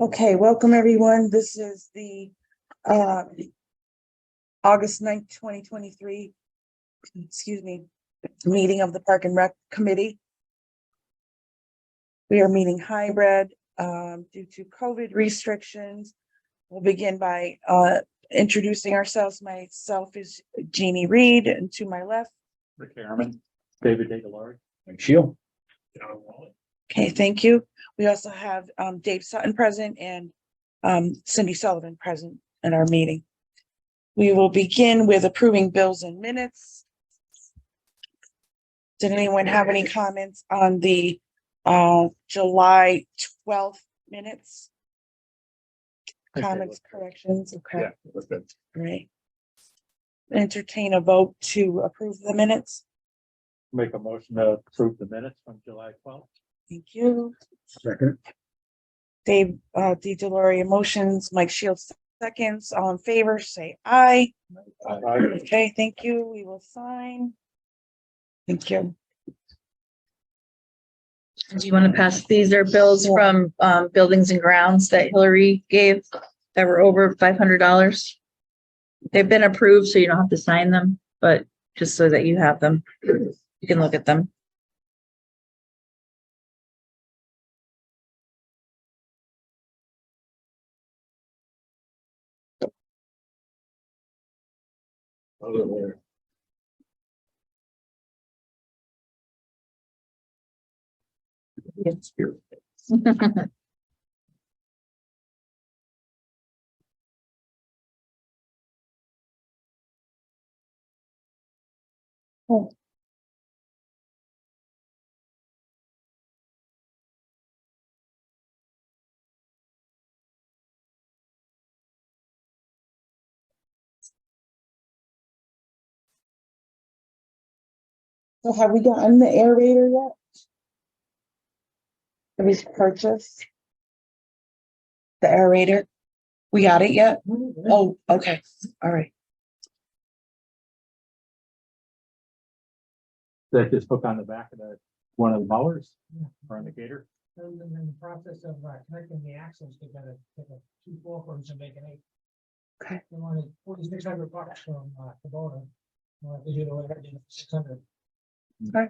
Okay, welcome everyone. This is the uh August 9th, 2023, excuse me, meeting of the Park and Rec Committee. We are meeting hybrid due to COVID restrictions. We'll begin by introducing ourselves. Myself is Jeannie Reed, and to my left. Rick Harriman, David DeGalari, Mike Shield. Okay, thank you. We also have Dave Sutton present and Cindy Sullivan present in our meeting. We will begin with approving bills and minutes. Did anyone have any comments on the July 12th minutes? Comments, corrections? Okay, Yeah, that's good. great. Entertain a vote to approve the minutes. Make a motion to approve the minutes from July 12th. Thank you. Second. Dave DeLoria motions, Mike Shields seconds. All in favor, say aye. Okay, thank you. We will sign. Thank you. Do you want to pass? These are bills from buildings and grounds that Hillary gave that were over $500. They've been approved, so you don't have to sign them, but just so that you have them, you can look at them. So have we gotten the aerator yet? Have we purchased the aerator? We got it yet? Oh, okay. All right. That just hook on the back of one of the mowers or on the gator. And then in the process of connecting the axles, they gotta take a 2 4-quarters and make an 8. Okay. They wanted $4,600 from Kubota. They did over 600. Okay.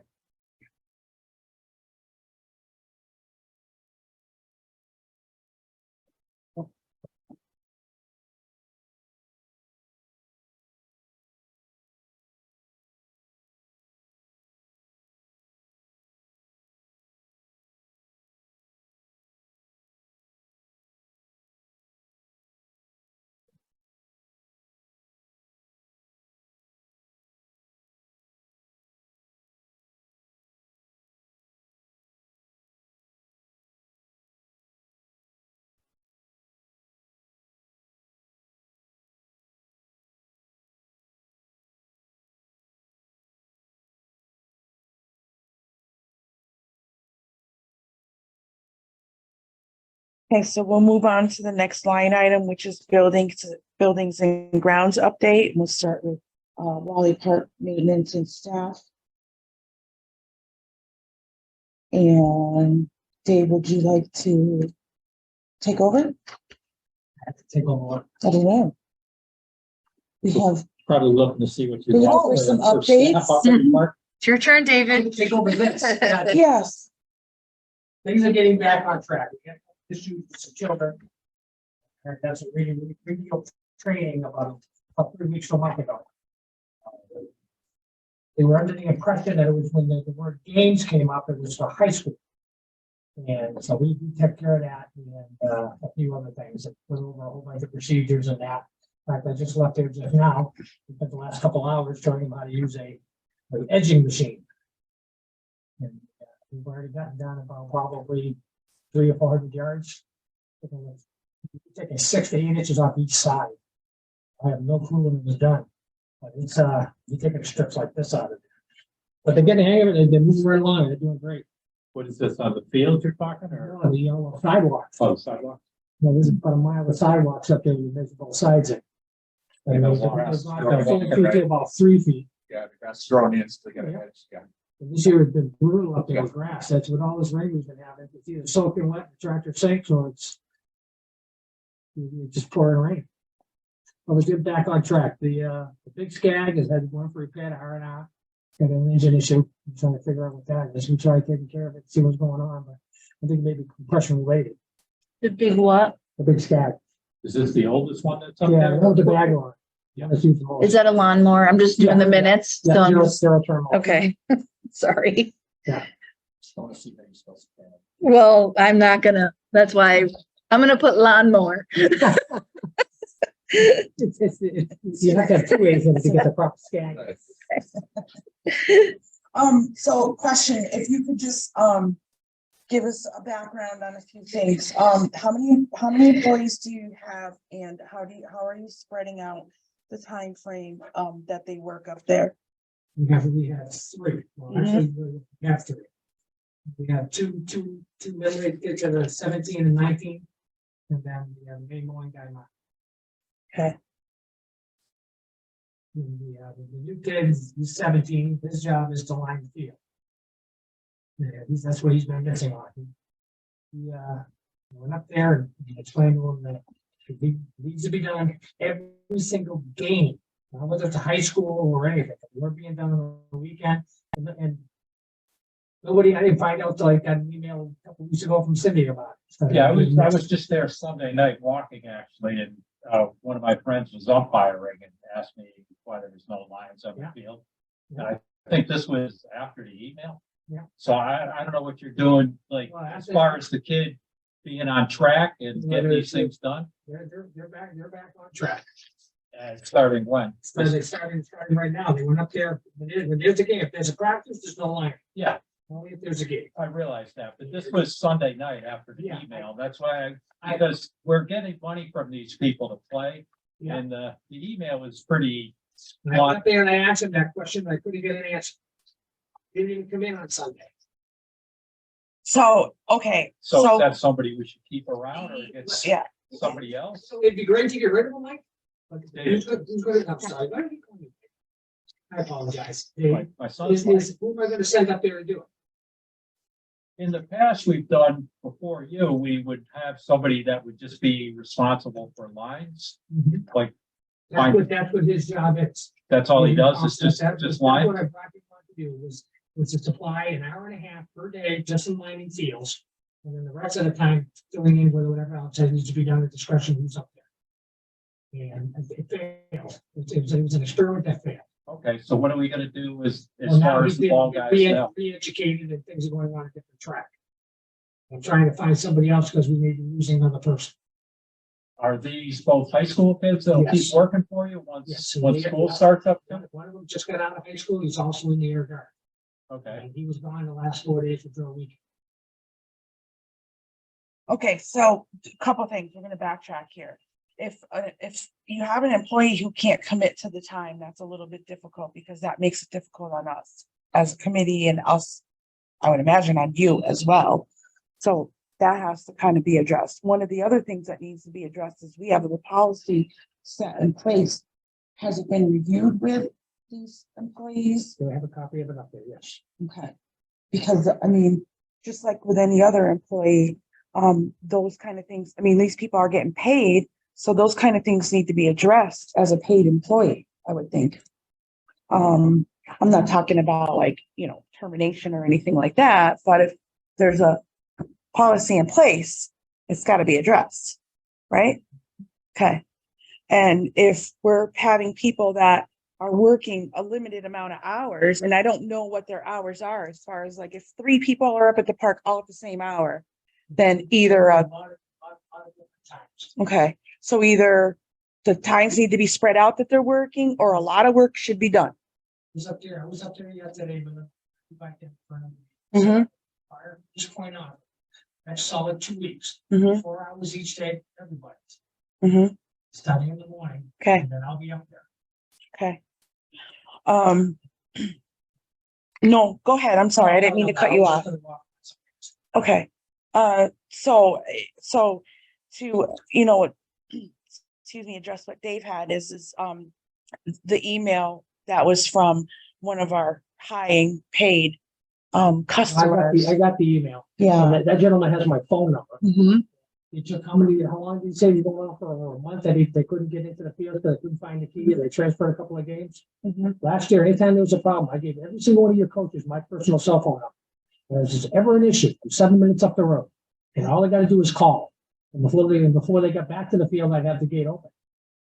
Okay, so we'll move on to the next line item, which is buildings and grounds update. We'll start with Wally Park maintenance and staff. And Dave, would you like to take over? I have to take over. I don't know. We have, Probably looking to see what you. We have some updates. It's your turn, David. Take over this. yes, Things are getting back on track. We got issues with some children. And that's a really training about 3 weeks to a month ago. They were under the impression that it was when the word games came up, it was for high school. And so we took care of that and a few other things. It was over a whole bunch of procedures and that. In fact, I just left there just now, spent the last couple hours showing them how to use an edging machine. And we've already gotten down about probably 300 or 400 yards. Taking 6 to 8 inches off each side. I have no clue when it was done. But it's you taking strips like this out of it. But they're getting the hang of it, they've been moving right along, they're doing great. What is this on the field you're talking or? On the yellow sidewalk. Oh, the sidewalk. You know, there's about a mile of sidewalks up there, you measure both sides in. And those are about 3 feet. Yeah, the grass thrown in to get ahead. Yeah. And this year it's been brutal up there with grass. That's what all this rain we've been having. It's either soaking wet, the tractor sinks, or it's It just pouring rain. But we're getting back on track. The big Skag has had one for repair to R&R. Got an engine issue. I'm trying to figure out what that is. We tried taking care of it, see what's going on, but I think maybe compression related. The big what? The big Skag. Is this the oldest one that's up Yeah, there? that was the bag on. Yeah. Is that a lawnmower? I'm just doing the minutes. So I'm just, Thermal. okay, sorry. Just want to see how you're supposed to. Well, I'm not gonna, that's why I'm gonna put lawnmower. You have to have 2 ways in it to get the proper Skag. So question, if you could just, give us a background on a few things. How many employees do you have and how are you spreading out the time frame that they work up there? We have 3. Well, Mhm. actually, we have 3. We have two middle kids that are 17 and 19. And then we have a main morning guy, Mark. Okay. And the new kid is 17. His job is to line the field. Yeah, that's what he's been missing on. He went up there and explained to him that it needs to be done every single game, not whether it's a high school or anything. We're being done on the weekend, and nobody. I didn't find out till I got an email a couple weeks ago from Cindy about it. Yeah, I was just there Sunday night walking actually, and one of my friends was umpiring and asked me why there was no lines on the field. And I think this was after the email. Yeah. So I don't know what you're doing, like, Well, as far as the kid being on track and getting these things done, They're back on track. starting when? They're starting right now. They went up there when there's a game. If there's a practice, there's no line. Yeah, Only if there's a game. I realized that, but this was Sunday night after the Yeah. email. That's why because we're getting money from these people to play. Yeah. And the email was pretty, And I went there and I asked him that question. I couldn't get an answer. Didn't even come in on Sunday. So, okay, so so, is that somebody we should keep around or get yeah, somebody else? So it'd be great to get rid of him, Mike. But who's good? I'm sorry. Why did he call me? I apologize. My son's like, Who am I gonna send up there and do it? in the past, we've done before you, we would have somebody that would just be responsible for lines. Like, That's what his job is. that's all he does is just That's line. what I brought him on to do was to supply an hour and a half per day, just in lining fields. And then the rest of the time filling in with whatever else that needs to be done at discretion who's up there. And it failed. It was an experiment that failed. Okay, so what are we gonna do as Well, now far he's as the being ball guys now? re-educated and things are going on a different track. I'm trying to find somebody else because we may be losing another person. Are these both high school kids that'll keep Yes. working for you once, Yes. once school starts up? One of them just got out of high school. He's also in the Air Guard. Okay, And he was gone the last 4 days for a week. okay, so a couple things, we're gonna backtrack here. If you have an employee who can't commit to the time, that's a little bit difficult because that makes it difficult on us as a committee and us, I would imagine on you as well. So that has to kind of be addressed. One of the other things that needs to be addressed is we have the policy set in place. Has it been reviewed with these employees? Do I have a copy of it up there? Yes. Okay, because I mean, just like with any other employee, those kind of things, I mean, these people are getting paid. So those kind of things need to be addressed as a paid employee, I would think. I'm not talking about like, termination or anything like that, but if there's a policy in place, it's got to be addressed, right? Okay. And if we're having people that are working a limited amount of hours, and I don't know what their hours are, as far as like if 3 people are up at the park all at the same hour, then either, A lot of different times. okay, so either the times need to be spread out that they're working, or a lot of work should be done. I was up there yesterday, but back in front of me. Mm-hmm, Fire, just point out. That's solid 2 weeks, mm-hmm, 4 hours each day, everybody, mm-hmm, starting in the morning, okay, and then I'll be up there. okay. No, go ahead, I'm sorry, I didn't mean to cut you off. Okay, so to, excuse me, address what Dave had is, the email that was from one of our high paid, customers. I got the email. Yeah. That gentleman has my phone number. Mhm. It took how long did you say you go on for a month that they couldn't get into the field, because they couldn't find the key, they transferred a couple of games? Mhm. Last year, anytime there was a problem, I gave every single one of your coaches my personal cell phone number. If there's ever an issue, I'm 7 minutes up the road, and all they gotta do is call. And before they got back to the field, I'd have the gate open.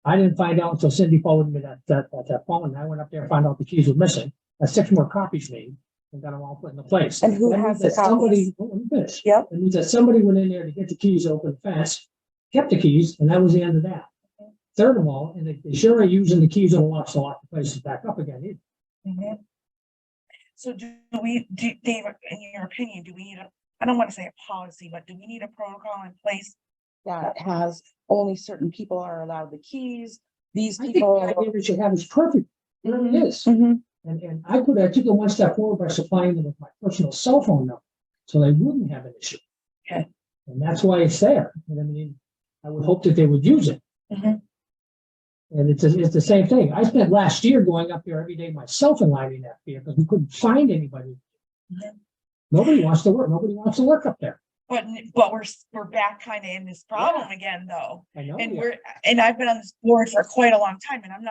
I didn't find out until Cindy forwarded me that phone, and I went up there and found out the keys were missing. That's 6 more copies made and got them all put into place. And who That has means the that somebody, copies? let me finish. Yep. It means that somebody went in there to get the keys, open the fence, kept the keys, and that was the end of that. Third of all, and they sure are using the keys on the locks to lock the places back up again either. Mhm. So Dave, in your opinion, do we need I don't want to say a policy, but do we need a protocol in place that has only certain people are allowed the keys? These I think people. the idea we should have is perfect. It really is. Mhm. And I took it one step forward by supplying them with my personal cell phone number, so they wouldn't have an issue. Okay. And that's why it's there. And I mean, I would hope that they would use it. Mhm. And it's the same thing. I spent last year going up there every day myself and lining that field because we couldn't find anybody. Mhm. Nobody wants to work. Nobody wants to work up there. But we're back kind of in this problem again, though. I know. And we are. I've been on this board for quite a long time, and I'm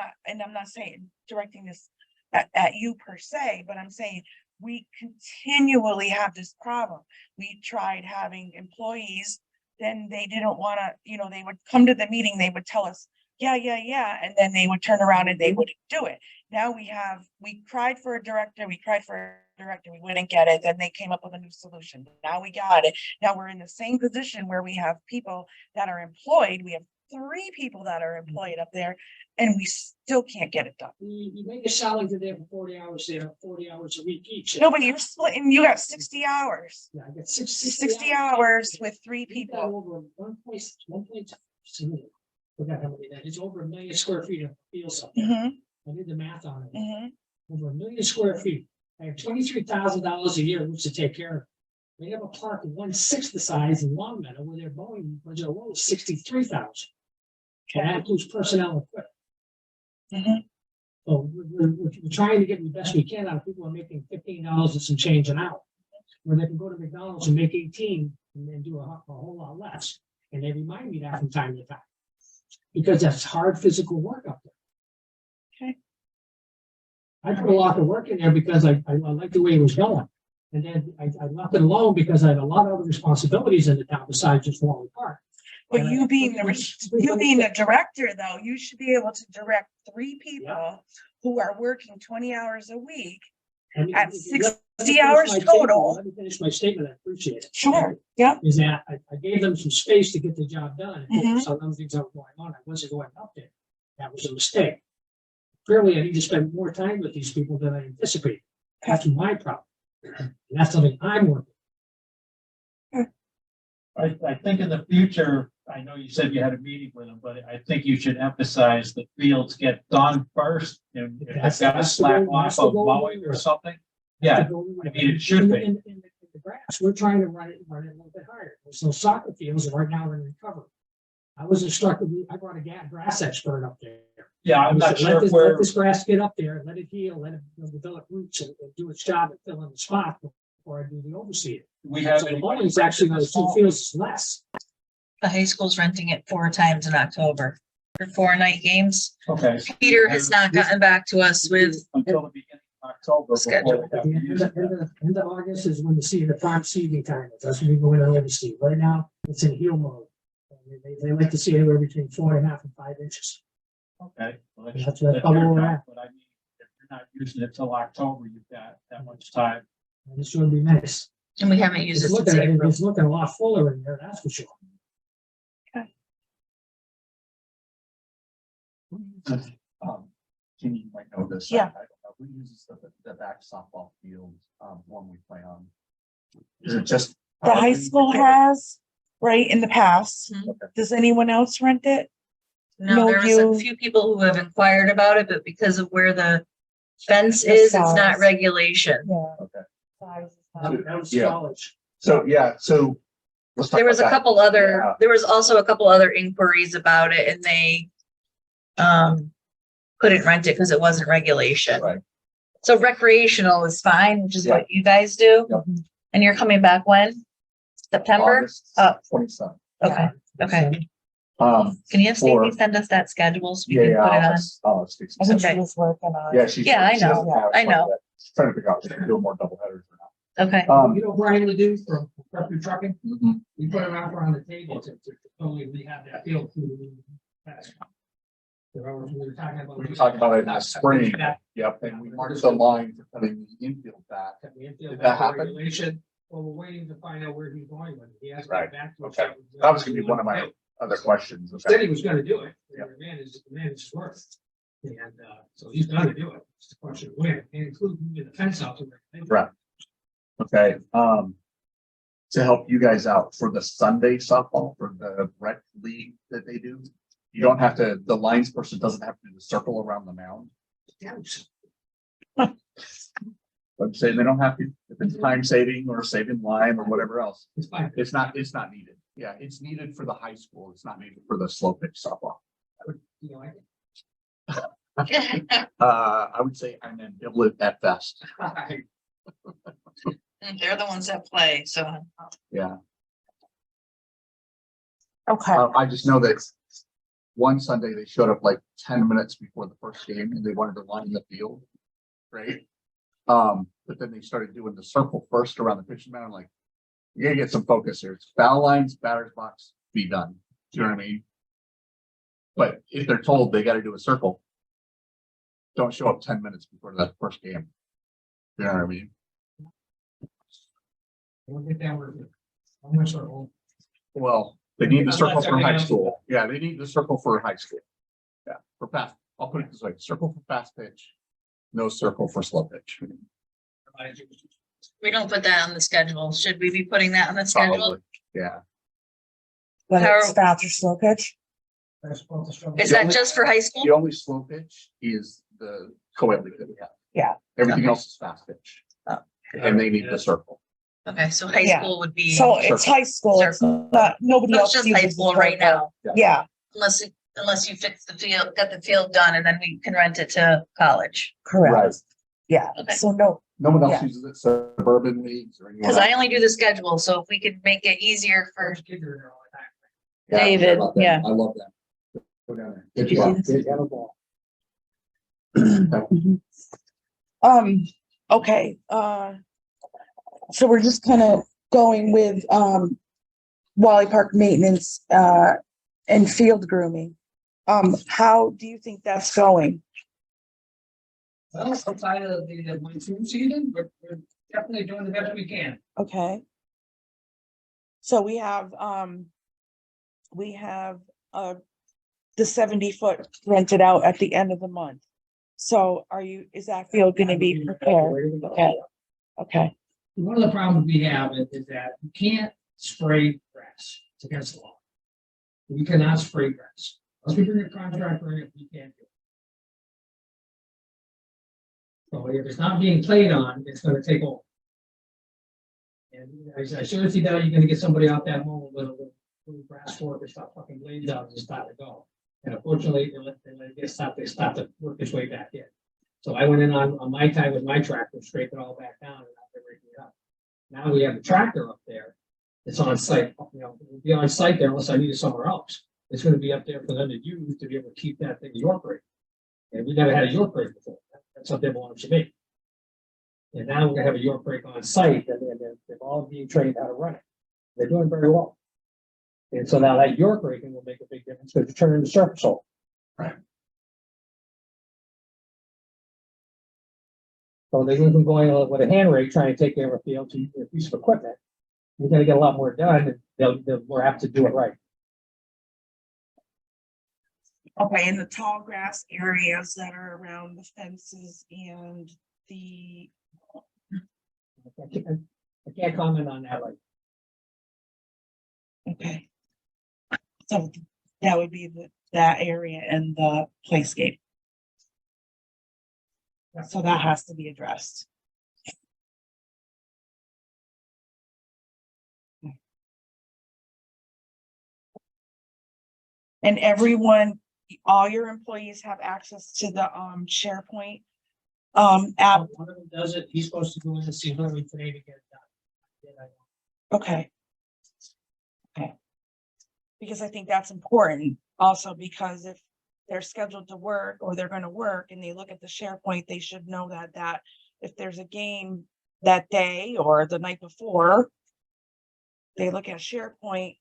not saying directing this at you per se, but I'm saying we continually have this problem. We tried having employees, then they didn't want to, they would come to the meeting, they would tell us, yeah, and then they would turn around and they wouldn't do it. Now we cried for a director, we wouldn't get it, then they came up with a new solution. Now we got it. Now we're in the same position where we have people that are employed. We have 3 people that are employed up there, and we still can't get it done. You make a salary today for 40 hours there, 40 hours a week each. No, but you're splitting, you got 60 hours, Yeah, I got 60 hours with 3 We've got people. over 1.1. Forgot how many that is. Over 1 million square feet of fields up there. Mhm, I did the math on it. mhm. Over 1 million square feet. I have $23,000 a year which to take care of. They have a park of 1/6 the size in Long Meadow where their Boeing budget alone is 63,000. And that includes personnel and equipment. Mhm. So we're trying to get the best we can out of people who are making $15 and some change an hour. Where they can go to McDonald's and make 18 and then do a whole lot less. And they remind me that from time to time. Because that's hard physical work up there. Okay. I put a lot of work in there because I like the way it was going. And then I left it alone because I had a lot of other responsibilities in the town besides just Wally Park. But And you being the director, though, you should be able to direct 3 people who are working 20 hours a week. I mean, At let me 60 finish hours my statement. total. Let me finish my statement. I appreciate it. Sure, yeah. Is that I gave them some space to get the job done. And Mhm. some other things that were going on. I wasn't going up there. That was a mistake. Clearly, I need to spend more time with these people than I anticipated. That's my problem. And that's something I'm working. I think in the future, I know you said you had a meeting with them, but I think you should emphasize the fields get done first. And if That's- they've got a that's the slack goal- off that's the of goal. mowing or something. Yeah, I mean, it should In be. the grass, we're trying to run it a little bit higher. So soccer fields are right now in recovery. I was instructed, I brought a grass expert up there. Yeah, I'm not sure if we're, Let this grass get up there, let it heal, let it develop roots and do its job and fill in the spot before I do the overseer. we have. So the anybody mowing's actually on the this 2 fall? fields is less. The high school's renting it 4 times in October for 4 night games. Okay. Peter has not gotten back to us with, Until the beginning of October. before Schedule. we have to use it. End of August is when the prime seeding time is. That's when we go into overseed. Right now, it's in heel mode. And They like to see anywhere between 4.5 and 5 inches. Okay. Well, That's fair probably where we're enough, at. But I mean, if you're not using it till October, you've got that much time. And it's going to be nice. and we haven't used it since April. It's looking a lot fuller in there, that's for sure. Kenny, you might know this. Yeah. I don't know. Who uses the back softball field, one we play on? Is it just? The high school has, right, in the past. Mhm. Does anyone else rent it? No, No, there was you- a few people who have inquired about it, but because of where the fence The is, it's size. not regulation. Yeah. Okay. Size is That not- that was Yeah. college. So, yeah, so. let's talk There was a about that. couple other, Yeah. there was also a couple other inquiries about it and they couldn't rent it because it wasn't regulation. Right. So recreational is fine, which is Yeah. what you guys do. Yep. And you're coming back when? September? August Oh. 27th. Okay. Okay. Um, Can you have For- Stacy send us that schedule so we yeah, can yeah, put it I'll on? ask- I'll ask Stacy. I think she Okay. was working on. Yeah, she's. Yeah, I she doesn't know. have I it like know. that. She's trying to figure out if she can do more double headers or Okay. not. You know, Brian Ledoux from Prep Your Trucking, Mhm. we put an offer on the table to totally rehab that field to. We were talking about. We were talking about it in the spring, yep, and we marked the line for cutting the infield back. Did that happen? Regulation. Well, we're waiting to find out where he's going with it. He hasn't Right, got back to us. okay. That was gonna be one of my other questions. Said Okay. he was gonna do it. Yeah. The man is his worth. And, so he's gonna do it. It's a question of when, and include moving the fence out. Right. Okay, to help you guys out for the Sunday softball, for the rec league that they do, you don't have to, the lines person doesn't have to do the circle around the mound. I'm saying they don't have to, if it's time saving or saving line or whatever else, It's fine. it's not needed. Yeah, it's needed for the high school, it's not needed for the slow pitch softball. You know, I would say, and then double it at best. They're the ones that play, so. Yeah, Okay, I just know that one Sunday they showed up like 10 minutes before the first game and they wanted to line the field. Right? But then they started doing the circle first around the pitching mound. I'm like, you gotta get some focus here. It's foul lines, batter's box, be done. Do you know what I mean? But if they're told they gotta do a circle, don't show up 10 minutes before that first game. You know what I mean? we'll get that word. I'm gonna start home. Well, they need the Unless circle for everything high else is school. Yeah, they need the circle for high school. Yeah, for fast, I'll put it this way, circle for fast pitch, no circle for slow pitch. We don't put that on the schedule. Should we be putting that on the schedule? Probably, yeah. but How- it's fast or slow pitch. Is that just for high school? The only slow pitch is the co-ed league that we have. Yeah. Everything Okay. else is fast pitch. Oh. And they need the circle. Okay, so high Yeah. school would be, So it's high school, it's not, nobody so else. it's just high uses school the right circle. now, Yeah, unless you fix the field, got the field done, and then we can rent it to college. correct. Yeah, Okay. so no, No one else Yeah. uses it, suburban leagues or anyone. Cause I else. only do the schedule, so if we could make it easier for, First kid are there all the time. Yeah, I David, love that. yeah. I love that. Go down there. Did Good you see job. this? Good yellow ball. okay, so we're just kind of going with, Wally Park maintenance, and field grooming. How do you think that's going? Well, outside of the monsoon season, but we're definitely doing the best we can. Okay. So we have, the 70-foot rented out at the end of the month. So is that field gonna be prepared? Okay. Okay, One of the problems we have is that you can't spray grass. It's against the law. We cannot spray grass. Unless we bring a contractor in, we can't do it. So if it's not being played on, it's gonna take over. And I sure see that you're gonna get somebody out that moment with a little grass fork or stop fucking blades out and just stop it go. And unfortunately, they let it get stopped, they stopped to work its way back in. So I went in on my time with my tractor, scraped it all back down and now they're rigging it up. Now we have a tractor up there. It's on site, it'll be on site there unless I need it somewhere else. It's gonna be up there for them to use to be able to keep that thing York rate. And we never had a York rate before. That's something they belongs to me. And now we're gonna have a York brake on site and they're all being trained how to run it. They're doing very well. And so now that York braking will make a big difference because you're turning the surface over. Right. So they went from going with a hand rake trying to take care of a field to a piece of equipment. You're gonna get a lot more done and they'll more apt to do it right. okay, in the tall grass areas that are around the fences and the, I can't comment on that, like, okay. So that would be that area and the playscape. So that has to be addressed. And everyone, all your employees have access to the SharePoint app. one of them does it, he's supposed to go in and see Hillary today to get it done. Okay. Okay. Because I think that's important also, because if they're scheduled to work or they're gonna work and they look at the SharePoint, they should know that if there's a game that day or the night before, they look at SharePoint,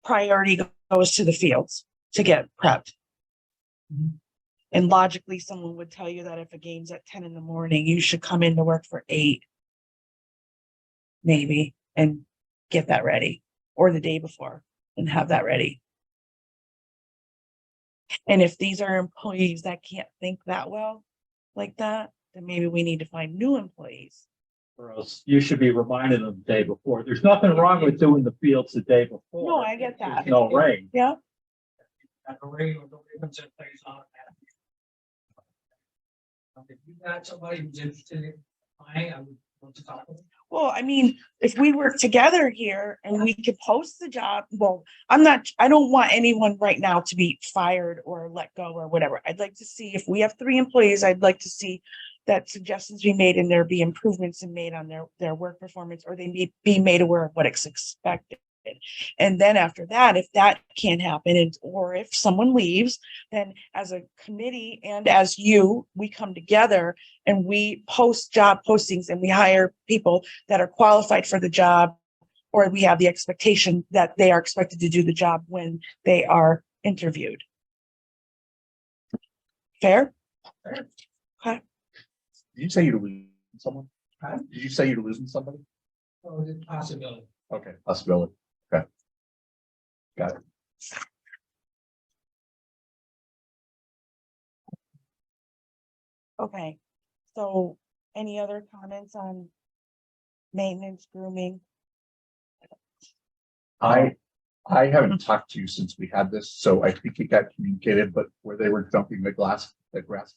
priority goes to the fields to get prepped. Mhm. And logically, someone would tell you that if a game's at 10 in the morning, you should come into work for 8. Maybe, and get that ready, or the day before and have that ready. And if these are employees that can't think that well, like that, then maybe we need to find new employees. Or else you should be reminding them the day before. There's nothing wrong with doing the fields the day before. No, I get that. There's no rain. Yeah, At the rate or the ribbons in place on that. If you got somebody who's interested in applying, I would want to talk with them. well, I mean, if we work together here and we could post the job, well, I don't want anyone right now to be fired or let go or whatever. I'd like to see, if we have 3 employees, I'd like to see that suggestions be made and there be improvements made on their work performance, or they need be made aware of what is expected. And then after that, if that can't happen, or if someone leaves, then as a committee and as we come together and we post job postings and we hire people that are qualified for the job, or we have the expectation that they are expected to do the job when they are interviewed. Fair? Okay. Did you say you're losing someone? Huh? Did you say you're losing somebody? So the possibility. Okay, possibility. Okay. Got it. Okay. So any other comments on maintenance, grooming? I haven't talked to you since we had this, so I think it got communicated, but where they were dumping the grass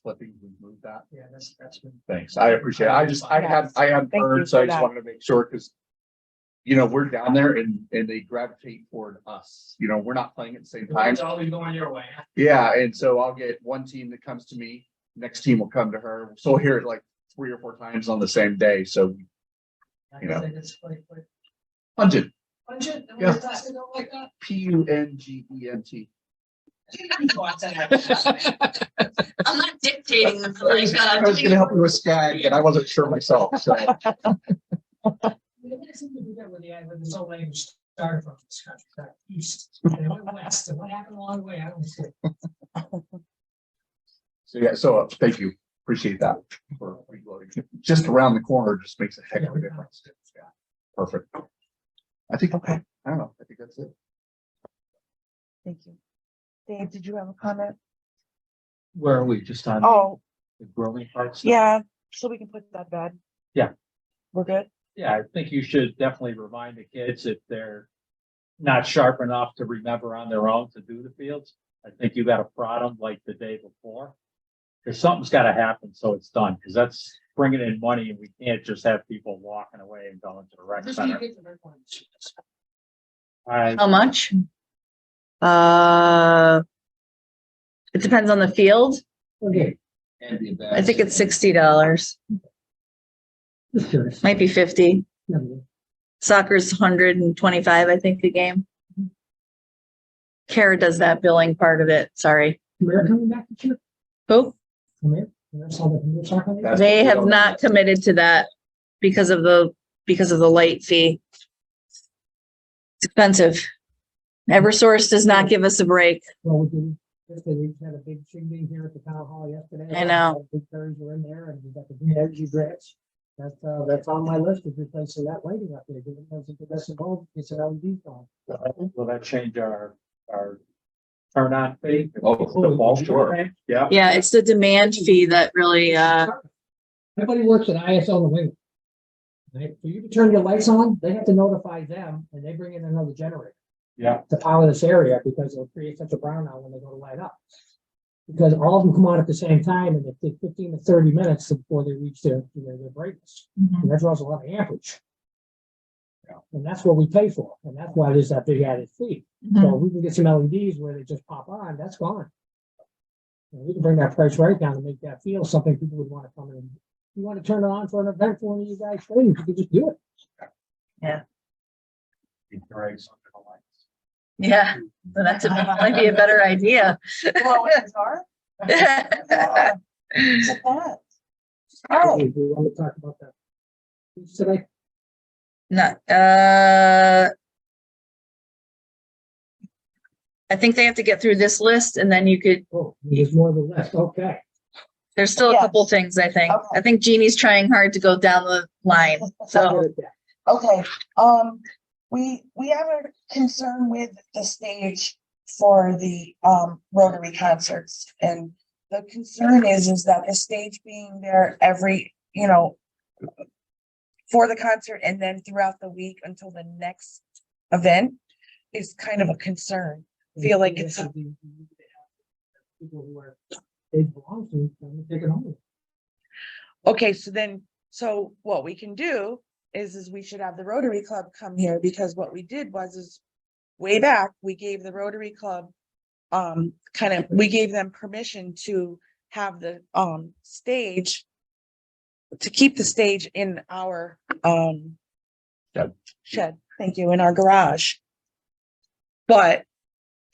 clippings, we moved that. Yeah, that's been. Thanks. I appreciate it. I hadn't Thank you heard, so for I just that. wanted to make sure, because we're down there and they gravitate toward us. We're not playing at the same time. It's always going your way. Yeah, and so I'll get one team that comes to me, next team will come to her. So we'll hear it like 3 or 4 times on the same day. So I You know. say that's like, pungent, pungent, and Yeah. we're talking about like that. Pungent. I'm not dictating them. I was gonna help you with SCAG, and I wasn't sure myself, so. We seem to do that with the so language started from this country, that east, and it went west, and what happened along the way, I don't see. So yeah, thank you. Appreciate that for reloading. Just around the corner just makes a heck of a difference. Yeah, perfect. I think, Okay. I don't know. I think that's it. Thank you. Dave, did you have a comment? Where are we? Just on Oh, the growing parts? yeah, so we can put that bed. Yeah. We're good? Yeah, I think you should definitely remind the kids if they're not sharp enough to remember on their own to do the fields. I think you gotta prod them like the day before. Cause something's gotta happen, so it's done, cause that's bringing in money and we can't just have people walking away and going to the rec Just need to center. get the right one. How much? It depends on the field. Okay. And the event. I think it's $60. Just curious. Might be 50. Yeah. Soccer's 125, I think, a game. Kara does that billing part of it. Sorry. We're coming back to you. Who? Come here. That's all the people talking about. That's- They have not committed to that because of the late fee. It's expensive. Eversource does not give us a break. Well, we did, yesterday we had a big shindig here at the town hall yesterday. I know. Big birds were in there and we got the green energy grants. That's on my list of replacing that lighting up there. Given those incandescent bulbs, it's an LED bulb. Will that change our turn on fee? Oh, The bulb sure. change? Yeah. Yeah, it's the demand fee that really, Everybody works at ISO in the winter. Right, for you to turn your lights on, they have to notify them and they bring in another generator Yeah. to power this area because it'll create such a brownout when they go to light up. Because all of them come on at the same time and they take 15 to 30 minutes before they reach their brightness. And that draws a lot of amperage. Yeah. And that's what we pay for. And that's why there's that big added fee. So we can get some LEDs where they just pop on, that's gone. And we can bring that price right down to make that feel something people would want to come in. You want to turn it on for an event for one of you guys, please, you can just do it. Great. Yeah, so that's might be a better idea. Blow in his heart? Yeah, it's a thought. All right, Do you want to talk about that? Today? Not, I think they have to get through this list and then you could, Oh, there's more than left, okay. there's still a Yeah. couple things, I think. Okay. I think Jeannie's trying hard to go down the line, so. okay, we have a concern with the stage for the, Rotary concerts. And the concern is that the stage being there every, for the concert and then throughout the week until the next event is kind of a concern. Feel like it's a- People who are, they belong to, take it home. Okay, so what we can do is we should have the Rotary Club come here, because what we did is way back, we gave the Rotary Club, we gave them permission to have the, stage, to keep the stage in our, shed, thank you, in our garage. But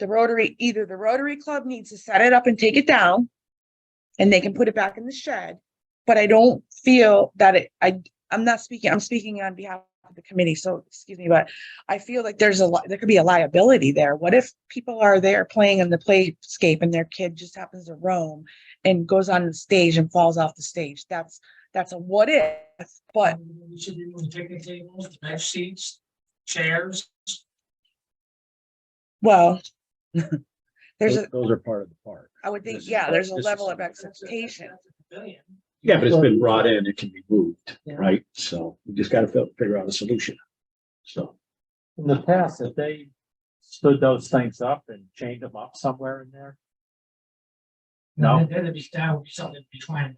either the Rotary Club needs to set it up and take it down, and they can put it back in the shed. But I don't feel that I'm speaking on behalf of the committee, so excuse me, but I feel like there could be a liability there. What if people are there playing in the playscape and their kid just happens to roam and goes on the stage and falls off the stage? That's a what if, but We should be moving picnic tables, bench seats, chairs. well, Those are part of the park. I would think, This is- yeah, there's a this is level of something- expectation. Yeah, but it's been brought in, it can be moved, Yeah. right? So we just gotta figure out a solution. So, In the past, if they stood those things up and chained them up somewhere in there, No, No. that would be something between them.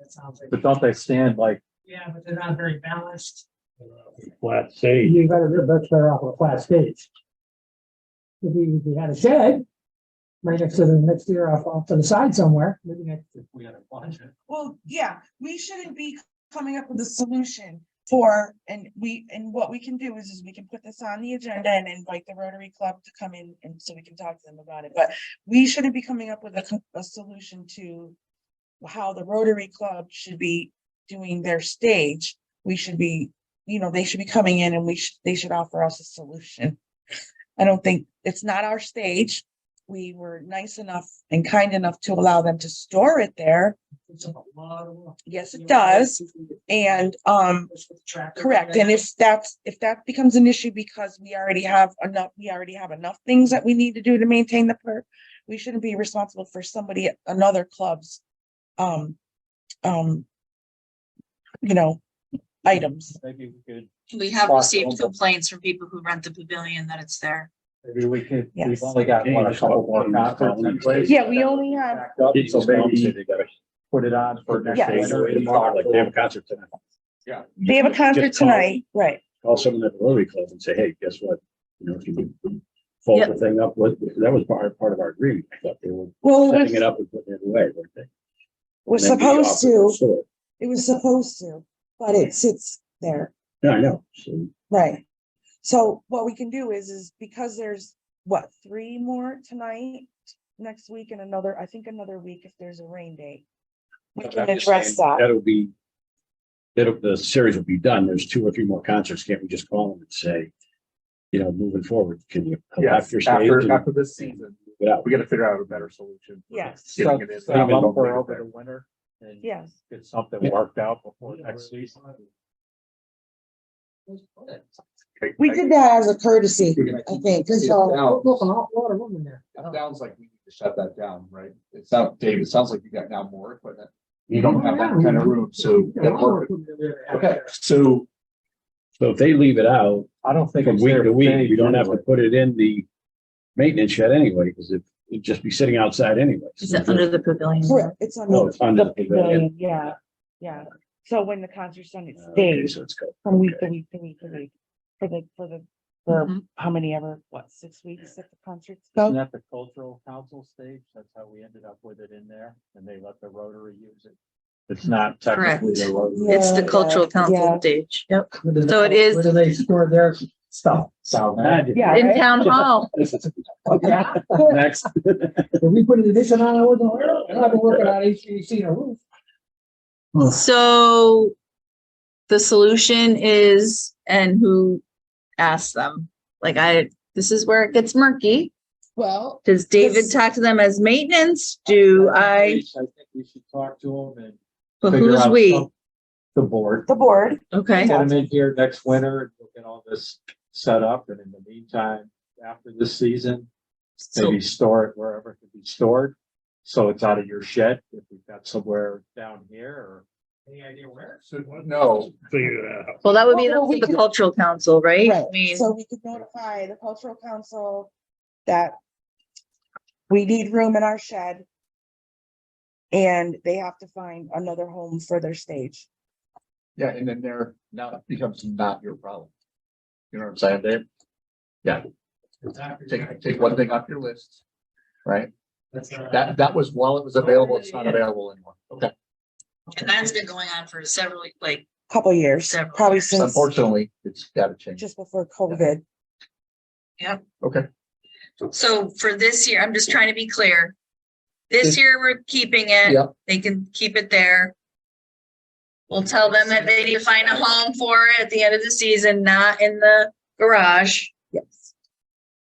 That sounds like, but don't they stand like yeah, but they're not very balanced. flat stage. You better, much better off with a flat stage. If we had a shed, right next to the next year off to the side somewhere, maybe next. if we had a budget? Well, yeah, we shouldn't be coming up with a solution for, and what we can do is we can put this on the agenda and invite the Rotary Club to come in, and so we can talk to them about it, but we shouldn't be coming up with a solution to how the Rotary Club should be doing their stage. We should be, they should be coming in and they should offer us a solution. I don't think, it's not our stage. We were nice enough and kind enough to allow them to store it there. It's a lot of work. Yes, it does. And, correct. And if that becomes an issue because we already have enough things that we need to do to maintain the park, we shouldn't be responsible for another club's, items. Maybe we could, We have Talk received to them. complaints from people who rent the pavilion that it's there. maybe we could, Yes. we've only got what, a couple more concerts in place. Yeah, we only have, Backed up, So maybe They gotta, put it on for next Yes. winter. like they have a concert tonight. they have a concert Just call- tonight, right? Call someone at the Rotary Club and say, hey, guess what? If you could fold the thing up, that was part of our agreement. I thought they were Well, setting it up and putting it away, weren't they? we're And then we supposed offered to, store it. it was supposed to, but it sits there. Yeah, I know. So Right. So what we can do is because there's what, 3 more tonight, next week and I think another week if there's a rain day. We can I'm just address saying, that. the series will be done. There's 2 or 3 more concerts. Can't we just call them and say, moving forward, can you collapse your stage? and After this season, move it out? we gotta figure out a better solution. for Yes. getting it in. Set them up for over the winter and Yes. get something worked out before next season. Okay, We did that as a courtesy, I think, It so, sounds- Look, an awful lot of room in there. It sounds like we need to shut that down, right? Dave, it sounds like you got now more equipment. You don't have that kind of room, so. Okay, so So if they leave it out I don't think from it's week their to week, stage we don't have to anyway. put it in the maintenance shed anyway, because it'd just be sitting outside anyway. Is it under the pavilion? correct, it's on No, it's under the the pavilion. pavilion, yeah. So when the concert's on, it Okay, stays so it's good. from week to week to week to week. For Mhm. how many ever, 6 weeks that the concerts Isn't go? that the cultural council stage? That's how we ended up with it in there and they let the Rotary use it. It's not technically the road. It's the Yeah, cultural yeah. council stage. Yep. Where do they- So it is- Where do they store their stuff? South Yeah. In right? town hall. Yeah. Next. If we put an addition on, I wasn't aware of it. I've been working on HVAC and a roof. So the solution is, and who asked them? This is where it gets murky. Well, Does David Yes. talk to them as maintenance? Do I, think we should talk to them and but figure who's out we? the board. the board, Okay, Get them in here next winter and we'll get all this set up. And in the meantime, after this season, so, maybe store it wherever it can be stored. So it's out of your shed if we've got somewhere down here or. Any idea where? So, no, well, that would be Well, we the could- cultural council, right? I right, mean, so we could notify the cultural council that we need room in our shed. And they have to find another home for their stage. yeah, and then now it becomes not your problem. You know what I'm saying, Dave? Yeah, take one thing off your list, right? That was while it was available, it's not available anymore. Okay, and that's been going on for several, Couple years, Several probably years. since unfortunately, it's gotta change. just before COVID. Okay, so for this year, I'm just trying to be clear. This year, we're keeping it. Yep. They can keep it there. We'll tell them that they need to find a home for it at the end of the season, not in the garage. Yes.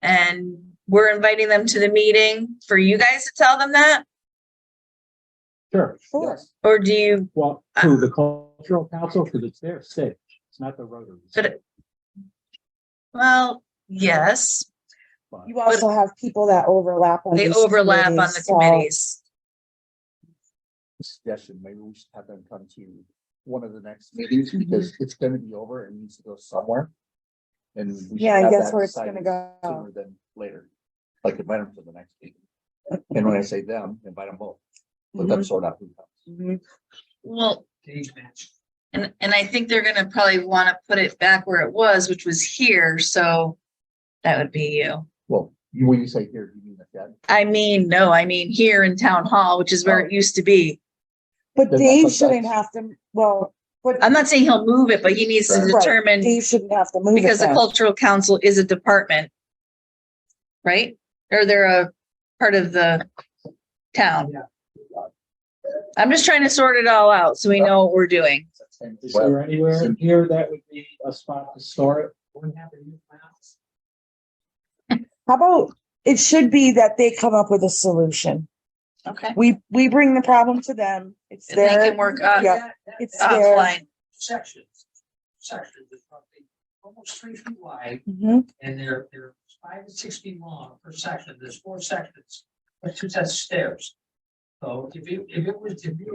And we're inviting them to the meeting for you guys to tell them that? Sure. Sure. yes. Or do you, Well, to the cultural council, because it's their stage. It's not the Rotary. But well, yes, But You also have people that overlap on. they these overlap on the committees, so- committees. Suggestion, maybe we should have them come to one of the next meetings because it's gonna be over and needs to go somewhere. And we should Yeah, I have guess that where it's decided gonna go. sooner than later. Like invite them to the next meeting. And when I say them, invite them both. Let them sort out who comes. Mhm. Well, Gauge match. and I think they're gonna probably wanna put it back where it was, which was here, so that would be you. Well, when you say here, you mean the shed? I mean here in town hall, which is where it used to be. But Then Dave that's- shouldn't have to, well, but I'm not saying he'll move it, but he needs to Right. determine, Dave shouldn't have to move it because the then. cultural council is a department. Right? Or they're a part of the town. Yeah. I'm just trying to sort it all out so we know what we're doing. is there anywhere in here that would be a spot to store it? Wouldn't have to use maps. How about, it should be that they come up with a solution. Okay. We bring the problem to them. It's And they their, can work on yeah, it's their. offline. Sections is roughly almost 3 feet wide, Mhm. and they're 5 to 6 feet long per section. There's 4 sections, but 2 sets of stairs. So if you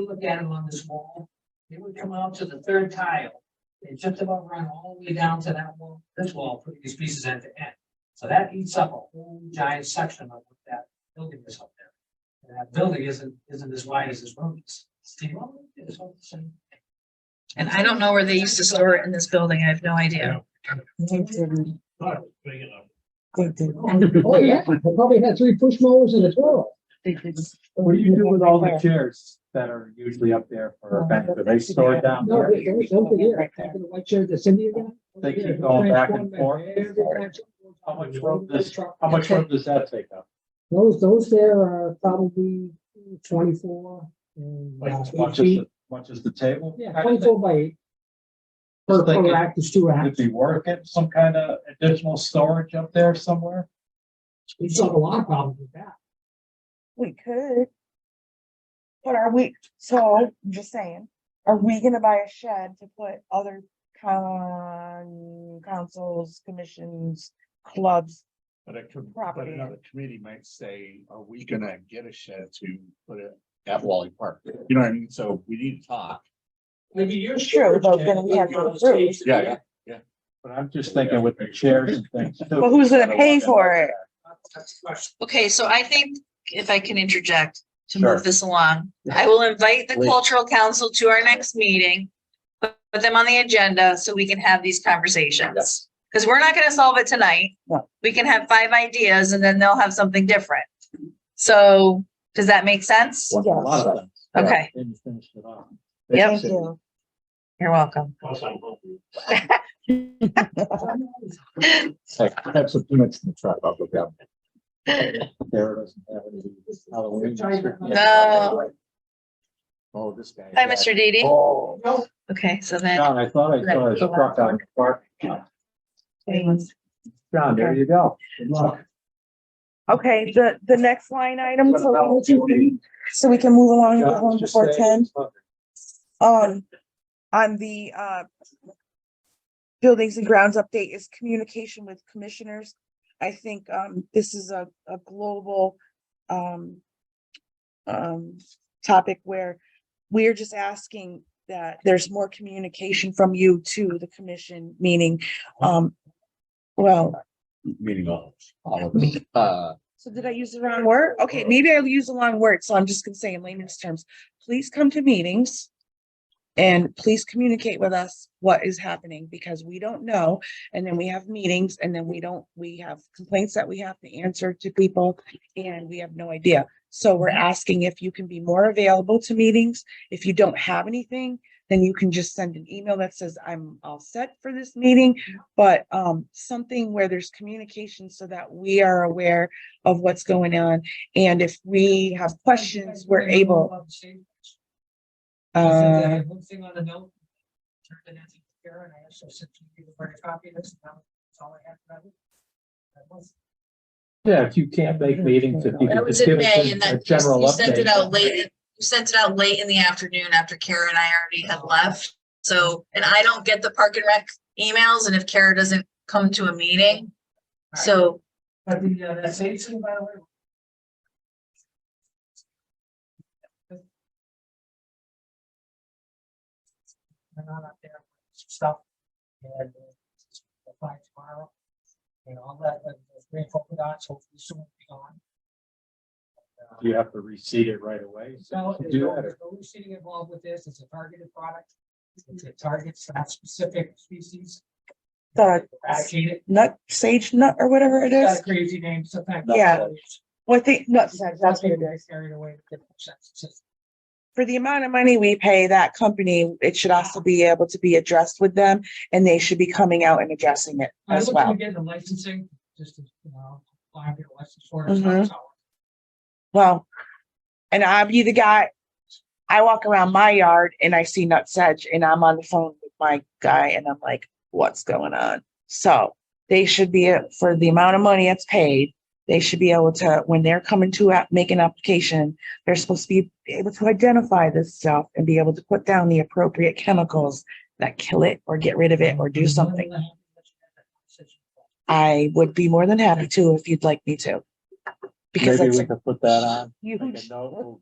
look at it on this wall, it would come out to the 3rd tile. And just about run all the way down to that wall, this wall, putting these pieces end to end. So that eats up a whole giant section of what that building is up there. And that building isn't as wide as this room is. Steve, it's all the same. And I don't know where they used to store it in this building. I have no idea. They didn't. Big enough. They didn't. Oh, yeah, they probably had 3 push mowers and a toilet. They didn't. What do you do with all the chairs that are usually up there for events? Do they store it down No, there? there was something here, after the white chair, the Cindy again. They keep going back and forth? How much room does that take up? Those there are probably 24 and Like 8 much feet. as the table? Yeah, kind of thing? 24 by 8. Per Thinking rack is 2 Would racks. it be worth getting some kind of additional storage up there somewhere? We solve a lot of problems with that. We could. But are we, so, I'm just saying, are we gonna buy a shed to put other councils, commissions, clubs? But it could, Property. but another committee might say, are we gonna get a shed to put it at Wally Park? You know what I mean? So we need to talk. Maybe you're True, but then we have to approve. Yeah. But I'm just thinking with the chairs and things. too. But who's gonna pay for it? That's the question. Okay, so I think if I can interject to Sure. move this along, I will invite the Please. cultural council to our next meeting. Put them on the agenda so we can have these conversations. Because we're not gonna solve it tonight. No. We can have 5 ideas and then they'll have something different. So does that make sense? A lot of them. Okay, Didn't finish it off. Yep. Thank you. You're welcome. Have some peanuts in the truck, I'll go grab them. There doesn't have any Halloween. No. Oh, this guy. Hi, Mr. Didi. Oh. Okay, so then. John, I thought I saw his truck on the park. John, there you go. Good luck. Okay, the next line item, so we can move along and go home before 10. On the buildings and grounds update is communication with commissioners. I think this is a global topic where we're just asking that there's more communication from you to the commission, meaning well, Meeting all. All of us. so did I use the wrong word? Okay, maybe I used the wrong word, so I'm just gonna say in layman's terms, please come to meetings. And please communicate with us what is happening, because we don't know. And then we have meetings and then we have complaints that we have to answer to people and we have no idea. So we're asking if you can be more available to meetings. If you don't have anything, then you can just send an email that says, I'm all set for this meeting. But something where there's communication so that we are aware of what's going on. And if we have questions, we're able. One thing on the note. Turned it into Karen, I also sent you the hard copy of this. That's all I have about it. That was- Yeah, if you can't make meetings, if you That could was just in give May us and a then general you sent it out update. late. You sent it out late in the afternoon after Kara and I already had left. So, and I don't get the Park and Rec emails, and if Kara doesn't come to a meeting, so But the, that saves you, by the way. And on up there, some stuff, and by tomorrow. And all that, those green polka dots, hopefully soon will be gone. You have to reseed it right away. So So there's do no, that. there's no seating involved with this, it's a targeted product. It's a target for that specific species. The Eradicate it. nut, sage nut or whatever it It's got is. a crazy name, sometimes. Yeah. Well, I think nuts, that's what it People get is. carried away with different senses. For the amount of money we pay that company, it should also be able to be addressed with them, and they should be coming out and addressing it I as looked well. into getting the licensing, just to, apply for the license for it. Mhm. So, Well, and I'll be the guy, I walk around my yard and I see nutsedge and I'm on the phone with my guy and I'm like, what's going on? So they should be, for the amount of money it's paid, they should be able to, when they're coming to make an application, they're supposed to be able to identify this stuff and be able to put down the appropriate chemicals that kill it or get rid of it or do something. I would be more than happy to if you'd like me to. Because Maybe that's we a could put that on. Make huge, a note, we'll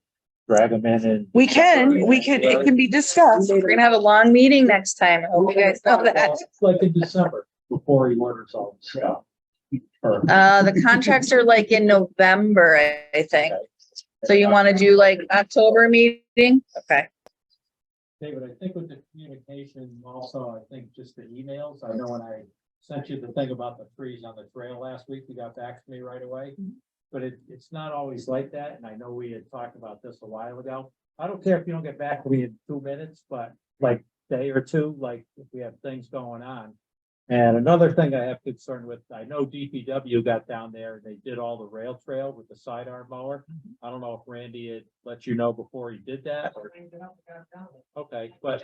drag them in and. we can, it can be discussed. we're gonna have a long meeting next time. I hope you guys know that. It's like in December, before he orders all the stuff. Or- The contracts are like in November, I think. So you want to do like October meeting? Okay. David, I think with the communication also, I think just the emails, I know when I sent you the thing about the trees on the trail last week, you got back to me right away. But it's not always like that, and I know we had talked about this a while ago. I don't care if you don't get back to me in 2 minutes, but like day or two, like if we have things going on. And another thing I have concern with, I know DPW got down there and they did all the rail trail with the sidearm mower. I don't know if Randy had let you know before he did that, or, okay, but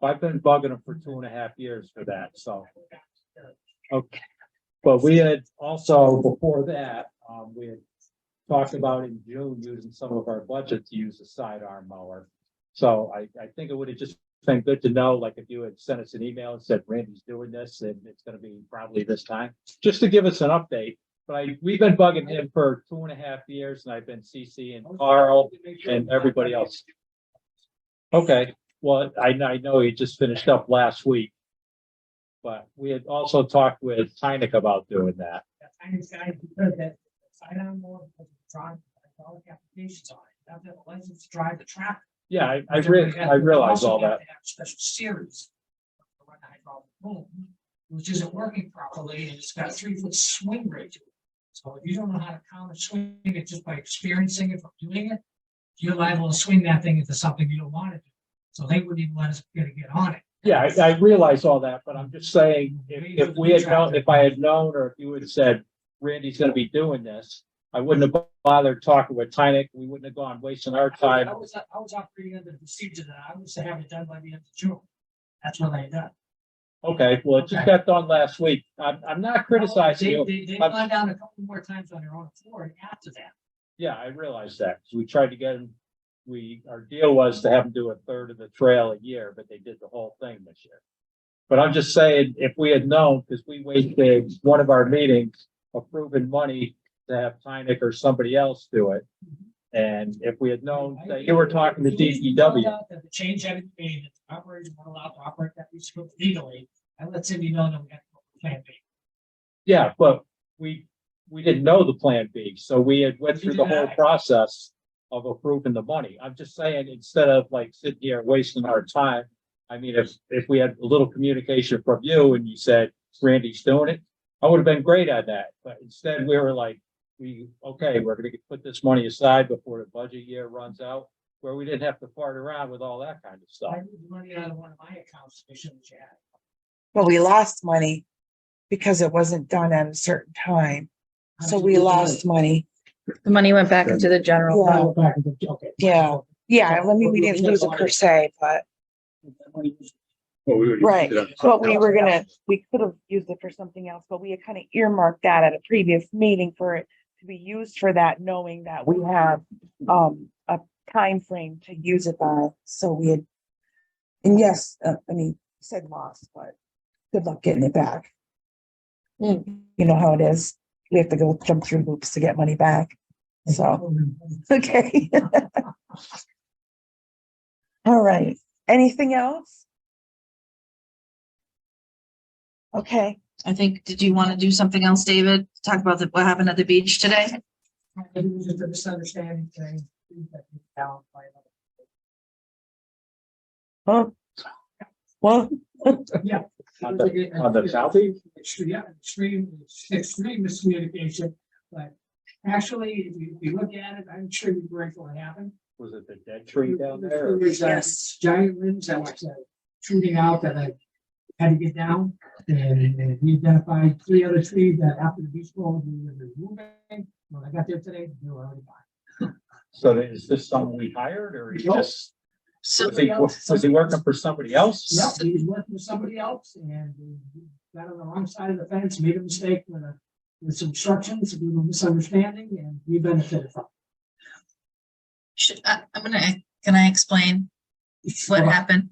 I've been bugging him for 2.5 years for that, so. Okay, but we had also, before that, we had talked about in June using some of our budget to use a sidearm mower. So I think it would have just been good to know, like if you had sent us an email and said Randy's doing this and it's gonna be probably this time, just to give us an update. But we've been bugging him for 2.5 years and I've been CCing Carl and everybody else. Okay, well, I know he just finished up last week. But we had also talked with Tynick about doing that. Applications on it, have the license to drive the traffic. Yeah, I realize all that. Special series. to run the hydraulic boom, which isn't working properly, and it's got a 3-foot swing rate to it. So if you don't know how to count a swing it just by experiencing it from doing it, you're liable to swing that thing into something you don't want to do. So they wouldn't even let us get on it. Yeah, I realize all that, but I'm just saying, if we had known, if I had known, or if you had said, Randy's gonna be doing this, I wouldn't have bothered talking with Tynick. We wouldn't have gone wasting our time. I was operating under the procedure that I was to have it done by the end of June. That's what I had done. Okay, well, it just got done last week. I'm not criticizing you. They've gone down a couple more times on their own floor after that. Yeah, I realize that. So we tried to get them, our deal was to have them do a third of the trail a year, but they did the whole thing this year. But I'm just saying, if we had known, because we wasted one of our meetings approving money to have Tynick or somebody else do it. And if we had known that you were talking to DPW, That the change had been made, that the operators weren't allowed to operate that restricted legally, I let Cindy know that we had to go for plan B. yeah, but we didn't know the plan B, so we had went through the whole process of approving the money. I'm just saying, instead of like sitting here wasting our time, I mean, if we had a little communication from you and you said, Randy's doing it, I would have been great at that. But instead we were like, okay, we're gonna put this money aside before the budget year runs out, where we didn't have to fart around with all that kind of stuff. I moved money out of one of my accounts, they shouldn't have. Well, we lost money because it wasn't done at a certain time. So we lost money. The money went back into the general. Yeah. fund. I'll go back and go, okay. Yeah. Yeah, I mean, we didn't lose it per se, but Well, we were- right. But we could have used it for something else, but we had kind of earmarked that at a previous meeting for it to be used for that, knowing that we have a time frame to use it by. So we had, and yes, I mean, said lost, but good luck getting it back. You know how it is. We have to go jump through hoops to get money back. So, okay. All right. Anything else? Okay. I think, did you want to do something else, David? Talk about what happened at the beach today? It was just a misunderstanding thing. Well, Yeah. On the southeast? Extreme miscommunication, but actually, if you look at it, I'm sure you're grateful what happened. Was it the dead tree down there? There was, Yes. giant limbs that was shooting out that I had to get down. And we identified 3 other trees that after the beach ball, we were removing. When I got there today, they were already gone. So is this someone we hired, or he Nope. just, So was he working for somebody else? Yep, he was working with somebody else and he got on the wrong side of the fence, made a mistake with some instructions, a little misunderstanding, and we benefited from can I explain it. what happened?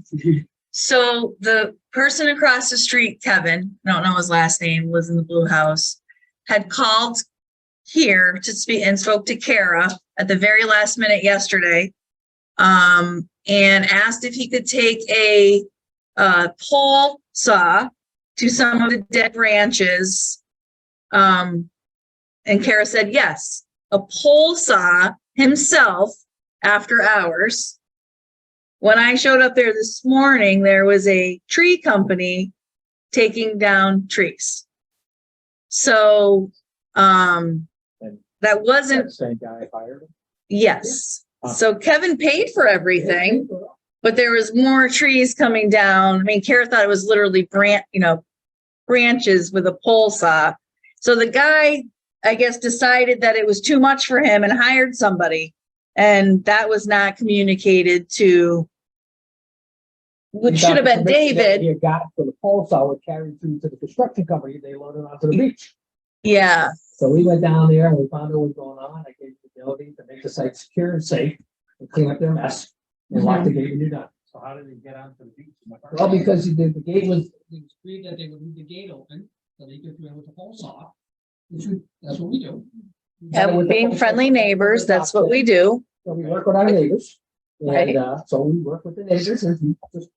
So the person across the street, Kevin, I don't know his last name, was in the blue house, had called here to speak and spoke to Kara at the very last minute yesterday. And asked if he could take a pole saw to some of the dead branches. And Kara said, yes, a pole saw himself after hours. When I showed up there this morning, there was a tree company taking down trees. So, that wasn't, Same guy hired him? yes. So Kevin paid for everything, but there was more trees coming down. I mean, Kara thought it was literally branches with a pole saw. So the guy, I guess, decided that it was too much for him and hired somebody. And that was not communicated to, which should have been David. You got for the pole saw was carried through to the construction company, they loaded it onto the beach. Yeah. So we went down there and we found out what was going on. I gave the ability to make the site secure and safe and clean up their mess and lock the gate when you're done. So how did he get onto the beach? Well, because the gate was, it was agreed that they would leave the gate open, so they could do it with the pole saw. That's what we do. Yeah, being friendly neighbors, that's what we do. So we work with our neighbors. Right. And, so we work with the neighbors and we just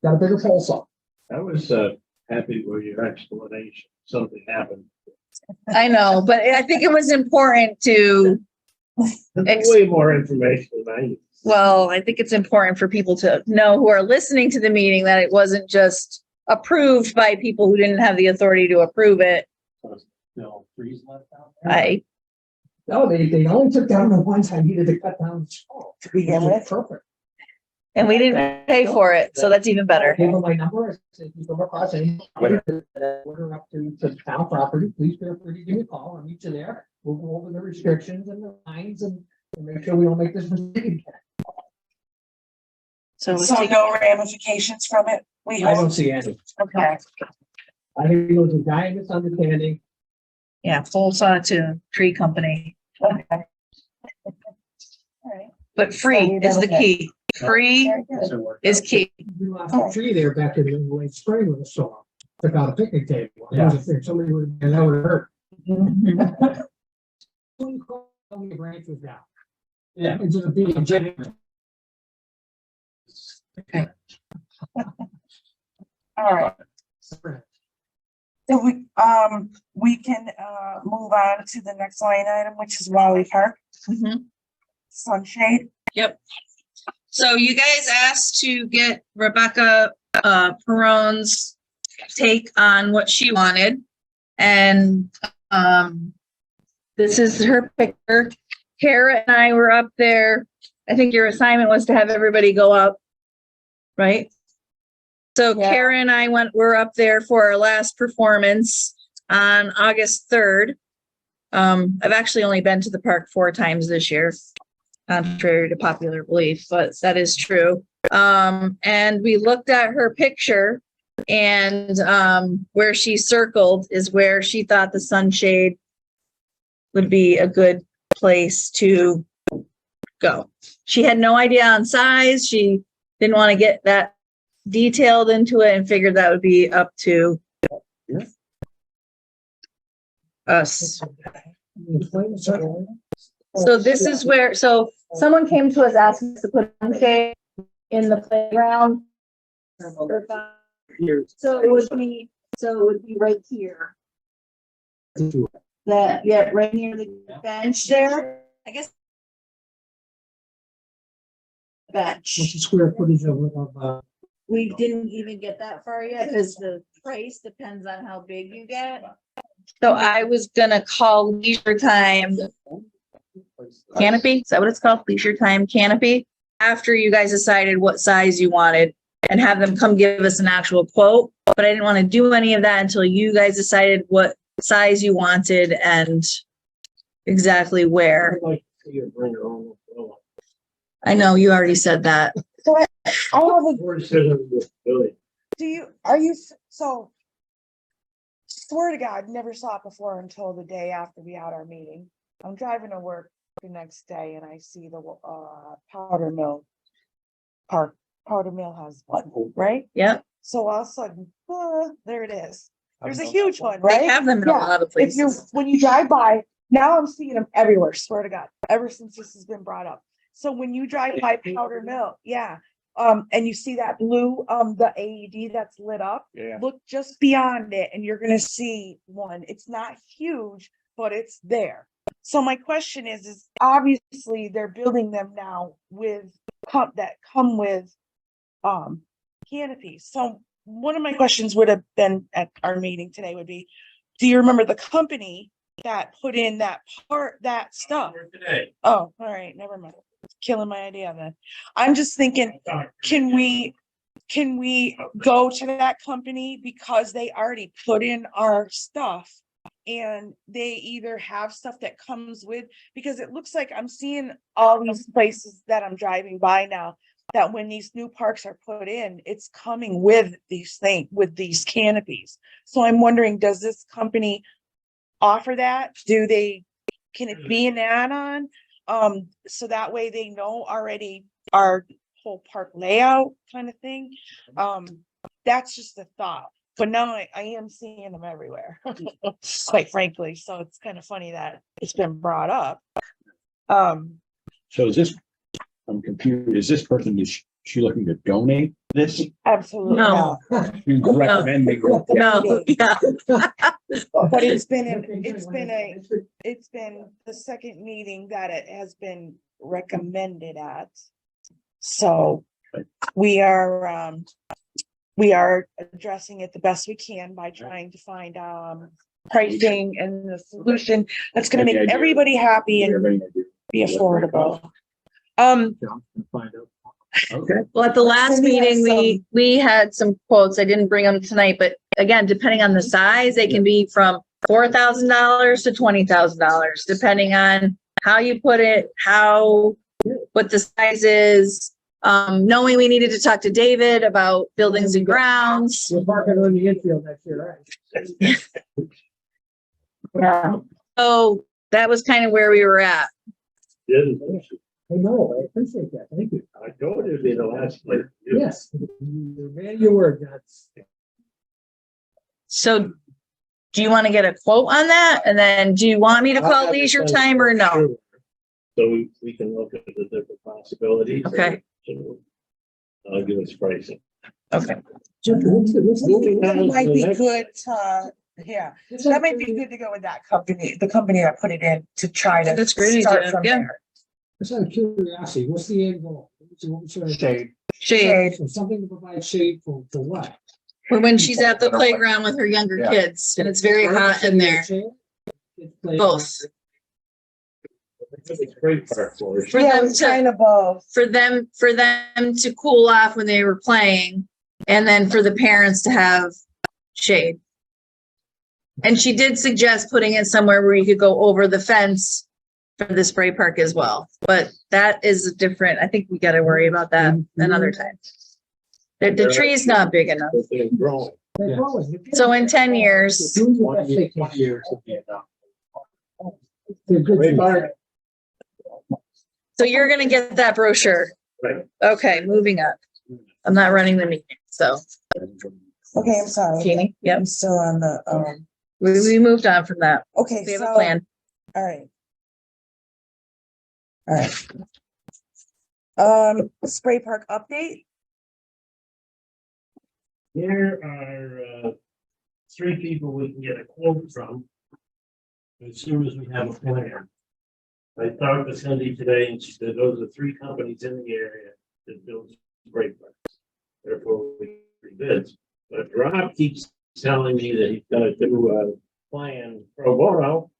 got a bigger pole saw. I was happy with your explanation. Something happened. I know, but I think it was important to, Way more information than I need. well, I think it's important for people to know who are listening to the meeting that it wasn't just approved by people who didn't have the authority to approve it. Still trees left out there? No, they only took down the ones I needed to cut down. To begin with. Perfect. And we didn't pay for it, so that's even better. Gave them my number, I said, you come across any, order up to the town property, please feel free to give me a call, I'll meet you there. We'll go over the restrictions and the lines and make sure we don't make this mistake again. So let's So take, no ramifications from it? We I don't hope. see any. Okay. I think it was a giant misunderstanding. yeah, full sonotune tree company, Okay. All right. but free is the key. Free So we're- is key. We lost a tree there back in the late spring with a storm. Took out a picnic table. I was afraid somebody would, and that would hurt. When the branch was down. Yeah. Instead of being. All right. So we can, move on to the next line item, which is Wally Park Mhm. Sunshade. So you guys asked to get Rebecca Peron's take on what she wanted. And this is her picture. Kara and I were up there. I think your assignment was to have everybody go up, right? So Yeah. Kara and I were up there for our last performance on August 3rd. I've actually only been to the park 4 times this year, contrary to popular belief, but that is true. And we looked at her picture, and where she circled is where she thought the sunshade would be a good place to go. She had no idea on size. She didn't want to get that detailed into it and figured that would be up to us. So this is where, so someone came to us asking us to put sunshade in the playground. So it would be right here. That, yeah, right near the bench there, I guess. Bench. What's the square footage of, We didn't even get that far yet because the price depends on how big you get. So I was gonna call Leisure Time Canopy, is that what it's called? Leisure Time Canopy? After you guys decided what size you wanted and have them come give us an actual quote. But I didn't want to do any of that until you guys decided what size you wanted and exactly where. I know you already said that. So I have a, so swear to God, never saw it before until the day after we had our meeting. I'm driving to work the next day and I see the, Powder Mill Park. Powder Mill has one, right? Yep, So all of a sudden, there it is. There's a huge one, they right? have them in a Yeah. lot of If you, places. when you drive by, now I'm seeing them everywhere, swear to God, ever since this has been brought up. So when you drive by Powder Mill, yeah, and you see that blue, the AED that's lit up, Yeah. look just beyond it and you're gonna see one. It's not huge, but it's there. So my question is obviously they're building them now with that come with canopies. So one of my questions would have been at our meeting today would be, do you remember the company that put in that stuff? Oh, all right, never mind. Killing my idea then. I'm just thinking, can we go to that company because they already put in our stuff? And they either have stuff that comes with, because it looks like I'm seeing all these places that I'm driving by now, that when these new parks are put in, it's coming with these things, with these canopies. So I'm wondering, does this company offer that? Can it be an add-on? So that way they know already our whole park layout kind of thing. That's just a thought, but now I am seeing them everywhere, quite frankly. So it's kind of funny that it's been brought up. So is this, I'm confused, is this person, is she looking to donate this? Absolutely. No. not. She's recommending. No, yeah, But it's been the second meeting that it has been recommended at. So we are addressing it the best we can by trying to find pricing and the solution that's gonna Any make idea? everybody happy Do you and have any idea? be What that affordable. costs? John's gonna find out. Okay. Well, at the last Cindy has meeting, we had some quotes. I didn't bring them tonight, but again, depending on the size, they can be from $4,000 to $20,000, depending on how you put it, what the size is. Knowing we needed to talk to David about buildings and grounds. We're parking on the infield next year, right? Yeah. So that was kind of where we were at. Didn't. I know, I appreciate that. Thank you. I told you it'd be the last place. Yes, you man your word, that's. So do you want to get a quote on that? And then do you want me to call leisure time or no? So we can look at the different possibilities. Okay. I'll give us pricing. Okay. That might be good to, yeah, that might be good to go with that company, the company that put it in to try to That's great start idea, from yeah. there. Just out of curiosity, what's the end goal? What should I- Shade. Shade, So something to provide shade for what? for when she's at the playground with her younger Yeah. kids and it's very hot in there. Both. It's great part for us. For Yeah, them it's to- kind of both. For them to cool off when they were playing and then for the parents to have shade. And she did suggest putting it somewhere where you could go over the fence for the spray park as well. But that is different. I think we got to worry about that another time. The tree's not big enough. But they're growing. So in 10 years, 20 years will be enough. They're good. Great trees. part. so you're going to get that brochure. Right. Okay, moving on. I'm not running the meeting, so. Okay, I'm sorry. Jeannie, yep, I'm still on the, we moved on from that. okay, We have a so, plan. all right. All right. Spray park update? Here are, 3 people we can get a quote from. As soon as we have a plan. I talked to Cindy today and she said those are 3 companies in the area that build spray parks. Therefore, we bids. But Rob keeps telling me that he's gonna do a plan pro bono.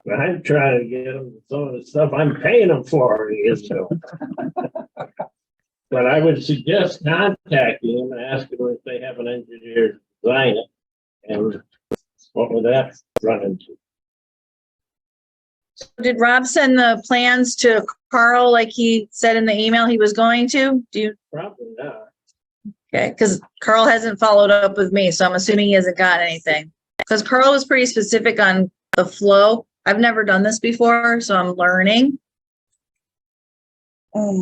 But I'm trying to get him some of the stuff I'm paying him for, he is so. But I would suggest contacting him and asking them if they have an engineer design it. And what would that run into? Did Rob send the plans to Carl like he said in the email he was going to? Do you, Probably not. okay, because Carl hasn't followed up with me, so I'm assuming he hasn't got anything. Because Carl was pretty specific on the flow. I've never done this before, so I'm learning.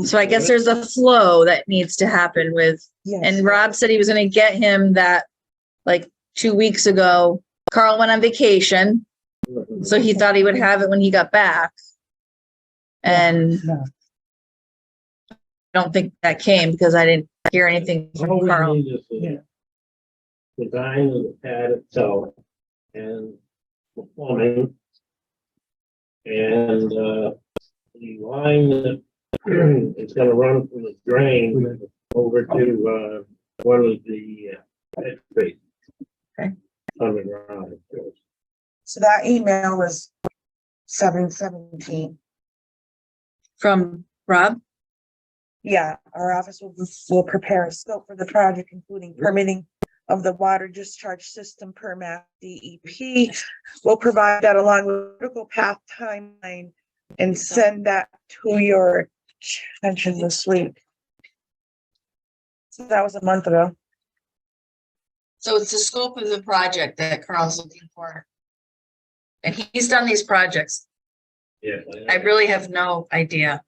So I guess there's a flow that needs to happen with, Yes. and Rob said he was gonna get him that like 2 weeks ago. Carl went on vacation, so he thought he would have it when he got back. And No. I don't think that came because I didn't hear anything All from we Carl. need is the design of the pad itself and the plumbing. And, the line that it's gonna run from the drain over to, one of the, catch basins. Okay. Underground, of course. So that email was 7/17. From Rob? Yeah, our office will prepare a scope for the project, including permitting of the water discharge system per Mass DEP. We'll provide that along with critical path timeline and send that to your attention this week. So that was a month ago. So it's the scope of the project that Carl's looking for. And he's done these projects. Yeah. I really have no idea.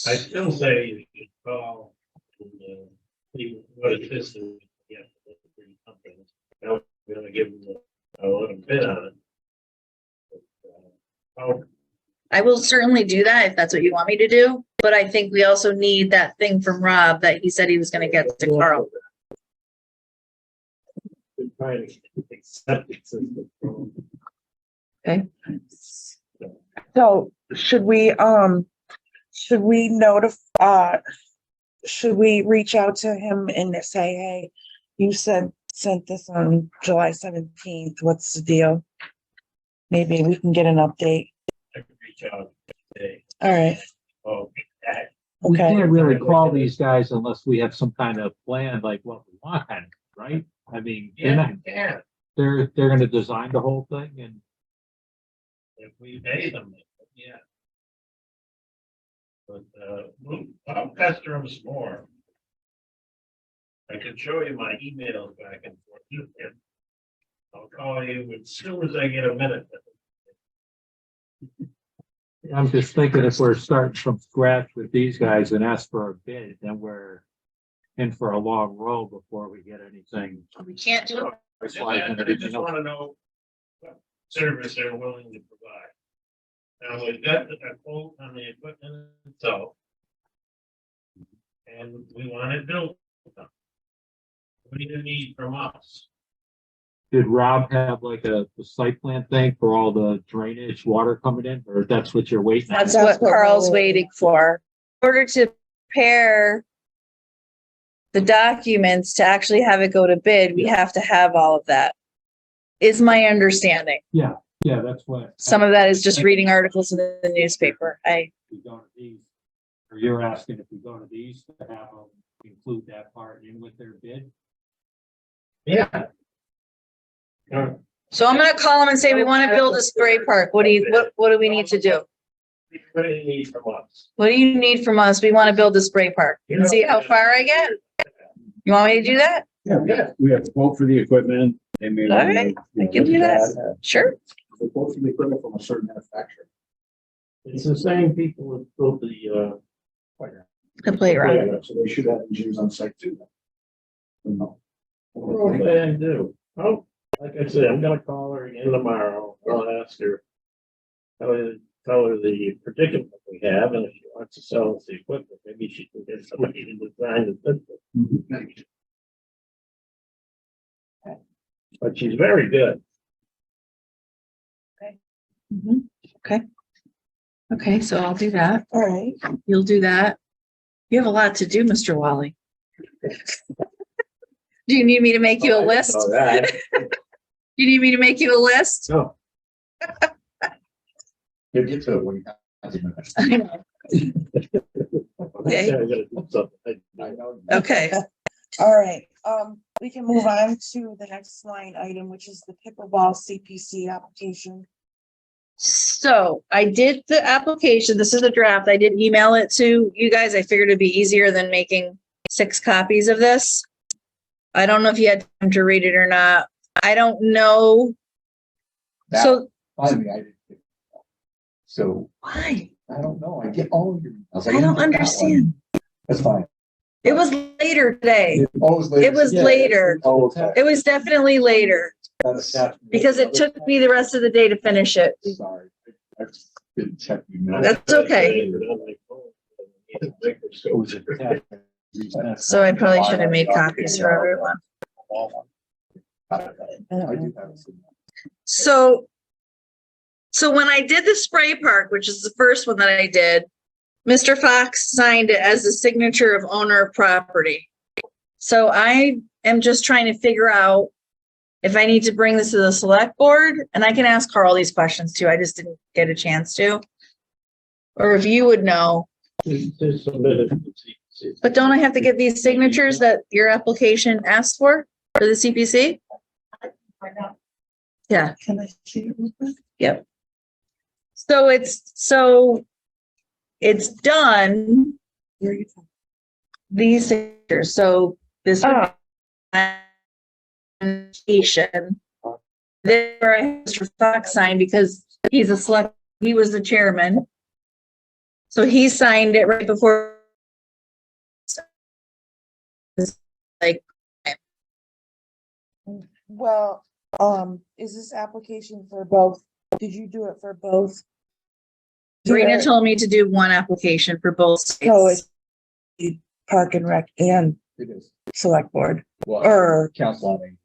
I still say you should call and, see what it is. And, yeah, something. I'm gonna give them a little bit on it. But, oh, I will certainly do that if that's what you want me to do, but I think we also need that thing from Rob that he said he was gonna get to Carl. Been trying to accept it system from. Okay. So should we notify, should we reach out to him and say, hey, you sent this on July 17th. What's the deal? Maybe we can get an update. I could reach out today. All right, Oh, that, We okay. can't really call these guys unless we have some kind of plan, like what we want, right? I mean, yeah, they're gonna design the whole thing and if we pay them, yeah. But, I'll pester them some more. I can show you my emails back and forth. And I'll call you as soon as I get a minute. I'm just thinking if we're starting from scratch with these guys and ask for a bid, then we're in for a long road before we get anything. We can't do it. I just want to know what service they're willing to provide. Now, we've got a quote on the equipment itself. And we want it built. What do you need from us? Did Rob have like the site plan thing for all the drainage water coming in, or that's what you're waiting on? That's what Carl's waiting for. In order to prepare the documents to actually have it go to bid, we have to have all of that. Is my understanding. Yeah, that's what. Some of that is just reading articles in the newspaper. We go to these, or you're asking if we go to these to have them include that part in with their bid? Yeah. So I'm gonna call them and say, we want to build a spray park. What do we need to do? What do you need from us? What do you need from us? We want to build a spray park and see how far I get. You want me to do that? Yeah. We have to quote for the equipment. They may. All right, I can do that. Sure. The quote from the equipment from a certain manufacturer. It's the same people that built the, The playground. So they should have engineers on site too. No. what do they do? Oh, like I said, I'm gonna call her again tomorrow. I'll ask her. Tell her the predicament we have, and if she wants to sell us the equipment, maybe she can get somebody to design the system. But she's very good. Okay, so I'll do that. All right. You'll do that. You have a lot to do, Mr. Wally. Do you need me to make you a list? All right. Do you need me to make you a list? So, He'll get to it when he has a minute. I know. I gotta do something. I know. Okay, All right, we can move on to the next line item, which is the pickleball CPC application. so I did the application. This is a draft. I did email it to you guys. I figured it'd be easier than making 6 copies of this. I don't know if you had time to read it or not. I don't know. That- So Finally, I didn't. Get it. So why? I don't know. I get all of your. I don't understand. That's fine. It was later today. Oh, It was later. Oh, okay. It was definitely later That's- because it took me the rest of the day to finish it. Sorry. I just didn't check. the email. That's okay. So I probably should have made copies for everyone. I do have it. So when I did the spray park, which is the first one that I did, Mr. Fox signed it as the signature of owner of property. So I am just trying to figure out if I need to bring this to the select board, and I can ask Carl these questions too. I just didn't get a chance to. Or if you would know, but don't I have to get these signatures that your application asks for the CPC? Yeah. Can I see it real quick? Yep. So it's done, Where are you from? these signatures, so this. Oh. Application. There I have Mr. Fox signed because he was the chairman. So he signed it right before. Like, Well, is this application for both? Did you do it for both? Serena told me to do one application for both So sites. it's Park and Rec and It is. Select Board, Well, or, council on aging.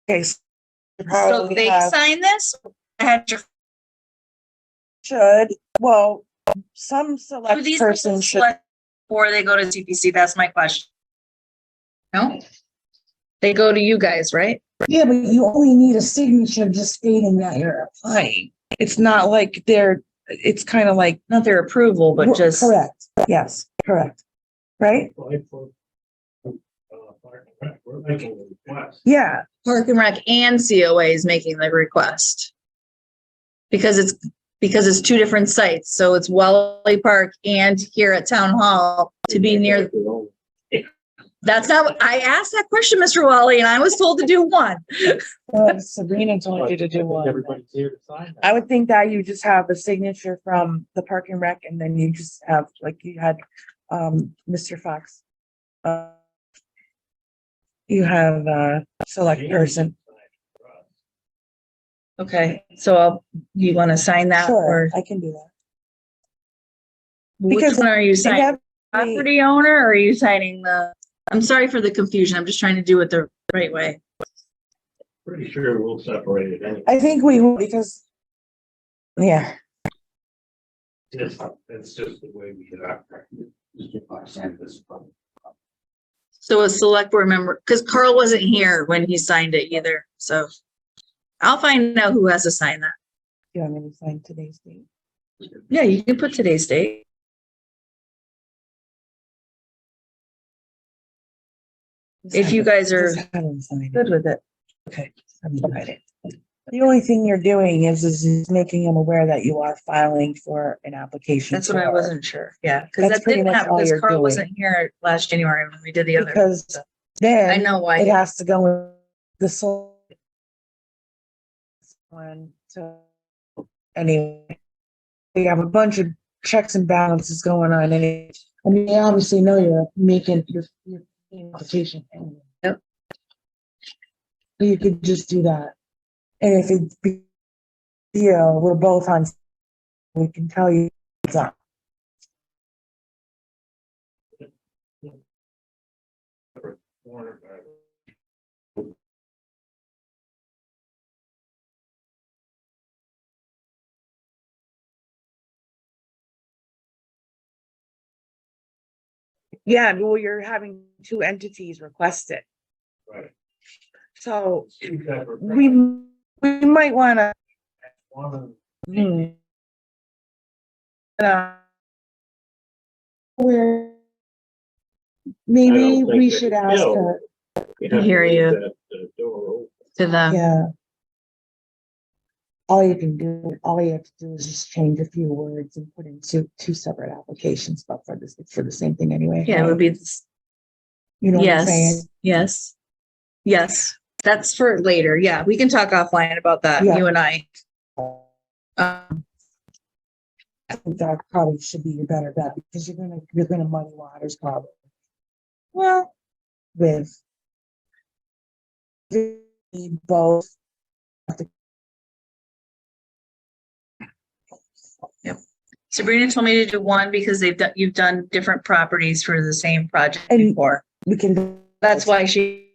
okay. So they sign this? I had to. Should, well, some Do select these person should, select before they go to CPC? That's my question. No? They go to you guys, right? Yeah, but you only need a signature just stating that you're applying. It's not like it's kind of like. Not their approval, but just, Correct, yes, correct. Right? Apply for, Park and Rec. We're making a request. Yeah, Park and Rec and COA is making the request. Because it's two different sites. So it's Wally Park and here at Town Hall to be near. That's not, what I asked that question, Mr. Wally, and I was told to do one. Sabrina told you to do one. Everybody's here to sign that. I would think that you just have a signature from the Park and Rec and then you just have, like you had, Mr. Fox. You have a select person. Okay, so you want to sign that Sure, or I can do that. which because one are you They signing? have- Property owner or are you signing I'm sorry for the confusion. I'm just trying to do it the right way. Pretty sure we'll separate it anyway. I think we will because, yeah, That's just the way we are. So a select board member, because Carl wasn't here when he signed it either, so I'll find out who has to sign that. you want me to sign today's date? Yeah, you can put today's date. If you guys are Just have them sign it. good with it. Okay. I'm excited. The only thing you're doing is making them aware that you are filing for an application. That's what I for- wasn't sure. Yeah, because That's that pretty didn't much happen all because you're Carl doing. wasn't here last January when we did the other. Because I then know it why. has to go in the soul. One, so anyway, we have a bunch of checks and balances going on and I mean, you obviously know you're making your application. anyway. Yep. You could just do that. And if it be, we're both on, we can tell you it's up. Yeah, well, you're having two entities request it. Right. So Two separate we might wanna, One of where maybe we should ask her, I hear you. To the, yeah. All you have to do is just change a few words and put in two separate applications, but for the same thing anyway. yeah, it would be, You know what I'm saying? yes. That's for later. Yeah, we can talk offline about that, Yeah. you and I. I think that probably should be your better bet because you're gonna muddy waters probably. Well, with both. Sabrina told me to do one because you've done different properties for the same project And- before. We can That's why she,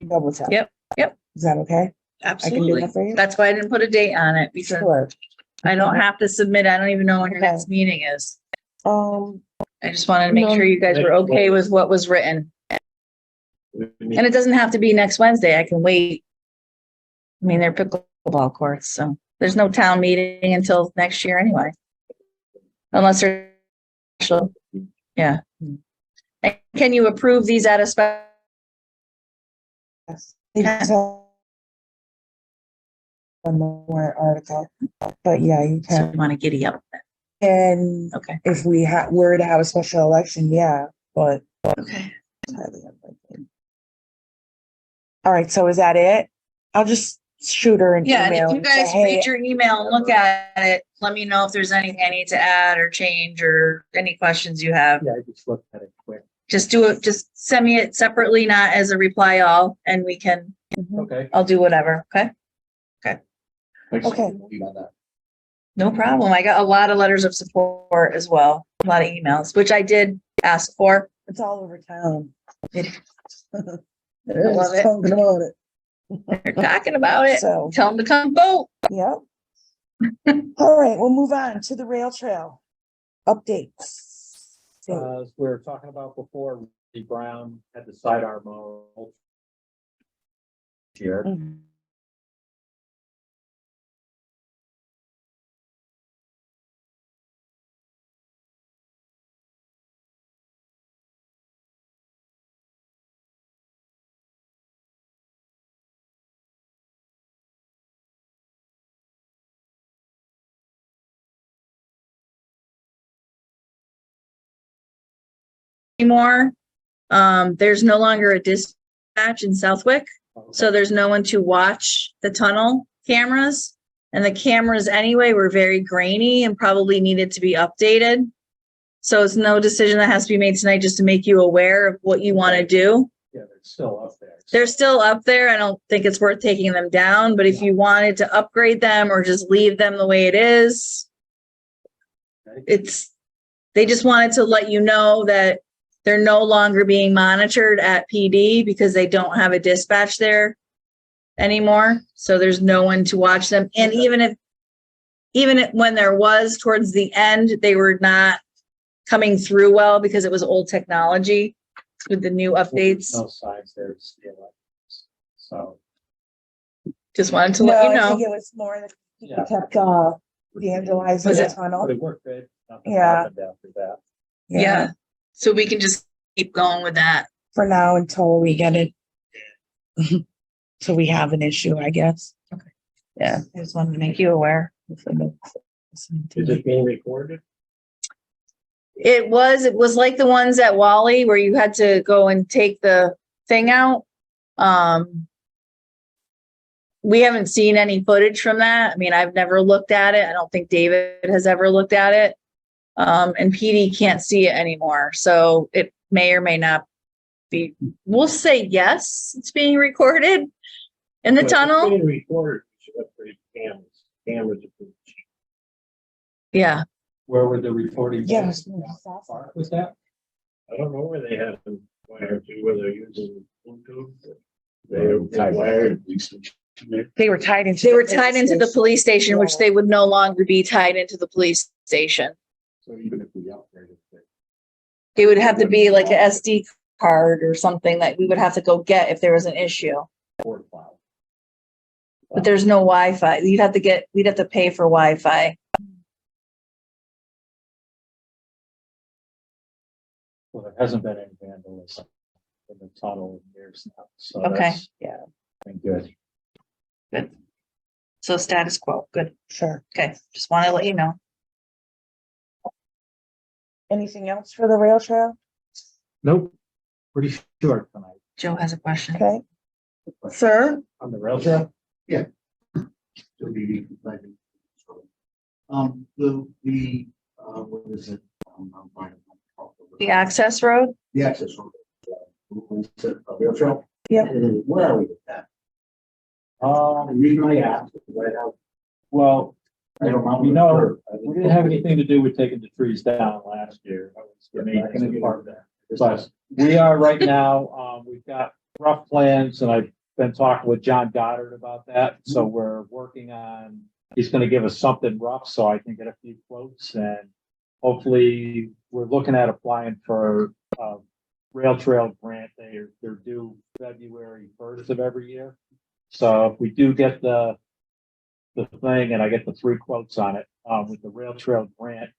double check. Yep, yep. Is that okay? I can do absolutely. that for you? That's why I didn't put a date on it because Sure. I don't have to submit. I don't even know when your Okay. next meeting is. Um, I just wanted to make No. sure you guys were okay with what was written. And it doesn't have to be next Wednesday. I can wait. I mean, they're pickleball courts, so there's no town meeting until next year anyway. Unless they're special. Yeah. And can you approve these at a special? yes. It's a more article, but yeah, you So can. you want to giddy up? And Okay. if we were to have a special election, yeah, but Okay. it's highly unlikely. All right, so is that it? I'll just shoot her an Yeah, and email. if you and say, guys hey, read your email and look at it, let me know if there's anything I need to add or change or any questions you have. Yeah, I just looked at it quick. Just do it, just send me it separately, not as a reply all, and we can, Okay. I'll do whatever, okay? Okay. On that. No problem. I got a lot of letters of support as well, a lot of emails, which I did ask for. It's all over town. It- They're love it. talking about it. They're talking about it. So, Tell them to come vote. yep. All right, we'll move on to the rail trail updates. As we were talking about before, Lee Brown had the sidearm mode here. Mhm. Anymore. There's no longer a dispatch in Southwick. So there's no one to watch the tunnel cameras. And the cameras anyway were very grainy and probably needed to be updated. So it's no decision that has to be made tonight, just to make you aware of what you want to do. Yeah, they're still up there. They're still up there. I don't think it's worth taking them down, but if you wanted to upgrade them or just leave them the way it is, they just wanted to let you know that they're no longer being monitored at PD because they don't have a dispatch there anymore. So there's no one to watch them. And when there was towards the end, they were not coming through well because it was old technology with the new updates. No signs there to steal it. So, Just wanted to No, let you I think know. it was more that yeah, people kept vandalizing Was the it- tunnel. but it worked good. Nothing Yeah. happened after that. Yeah. So we can just keep going with that. For now until we get it. So we have an issue, I guess. Okay. Yeah. I just wanted to make you aware. Is it being recorded? It was like the ones at Wally where you had to go and take the thing out. We haven't seen any footage from that. I mean, I've never looked at it. I don't think David has ever looked at it. And PD can't see it anymore. So it may or may not be, we'll say yes, it's being recorded in the Well, if it's tunnel. being recorded, we should upgrade cameras. Cameras are pretty cheap. Yeah. Where were the recording? Yes. Park was that? I don't know where they have them wired to, whether they're using Bluetooth. They're wired. They were tied into. They were tied into the police station, which they would no longer be tied into the police station. So even if we upgrade it, It would have to be like a SD card or something that we would have to go get if there was an issue. Board file. But there's no Wi-Fi. We'd have to pay for Wi-Fi. Well, there hasn't been any vandalism in the tunnel in years now. So Okay. that's Yeah, been good. So status quo. Good. sure. Okay. Just want to let you know. Anything else for the rail trail? Nope. Pretty short tonight. Joe has a question. Okay. Sir? On the rail trail? what is it? I'm finding- The access road? The access road. Rail trail? Yeah. Where are we with that? The reason I asked is I have, Well, I don't know. we know, we didn't have anything to do with taking the trees down last year. I mean, it's a part of that. But we are right now, we've got rough plans and I've been talking with John Goddard about that. So we're working on, he's gonna give us something rough so I can get a few quotes and hopefully we're looking at applying for a rail trail grant. They're due February 1st of every year. So if we do get the thing and I get the 3 quotes on it, with the rail trail grant,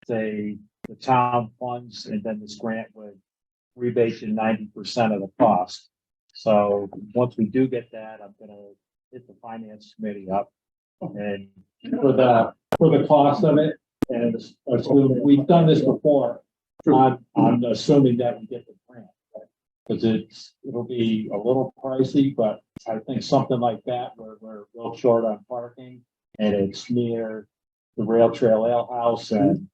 the town funds and then this grant would rebate you 90% of the cost. So once we do get that, I'm gonna hit the finance committee up and for the cost of it. And we've done this before. I'm assuming that we get the grant. Because it'll be a little pricey, but I think something like that where we're real short on parking and it's near the Rail Trail Ale House and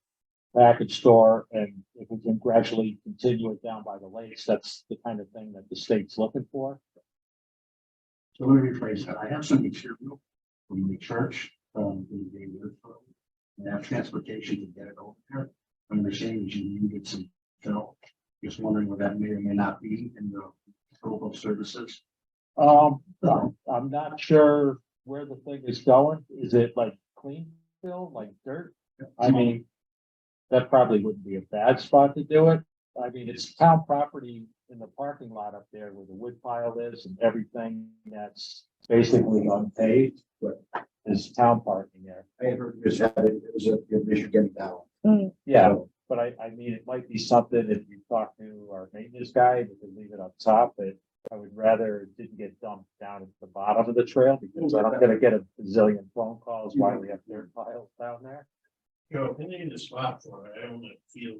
package store. And if we can gradually continue it down by the lakes, that's the kind of thing that the state's looking for. So let me rephrase that. I have some material from the church, and have transportation to get it over there. I'm ashamed you needed some fill. Just wondering what that may or may not be in the scope of services. I'm not sure where the thing is going. Is it like clean fill, like dirt? I mean, that probably wouldn't be a bad spot to do it. I mean, it's town property in the parking lot up there where the wood pile is and everything that's basically unpaved, but is town parking there. I heard this, it was a good issue getting down. Yeah, but I mean, it might be something if you talk to our maintenance guy, we could leave it up top, but I would rather it didn't get dumped down at the bottom of the trail because I'm gonna get a bazillion phone calls why we have dirt piles down there. You know, if they need a spot for it, I don't feel.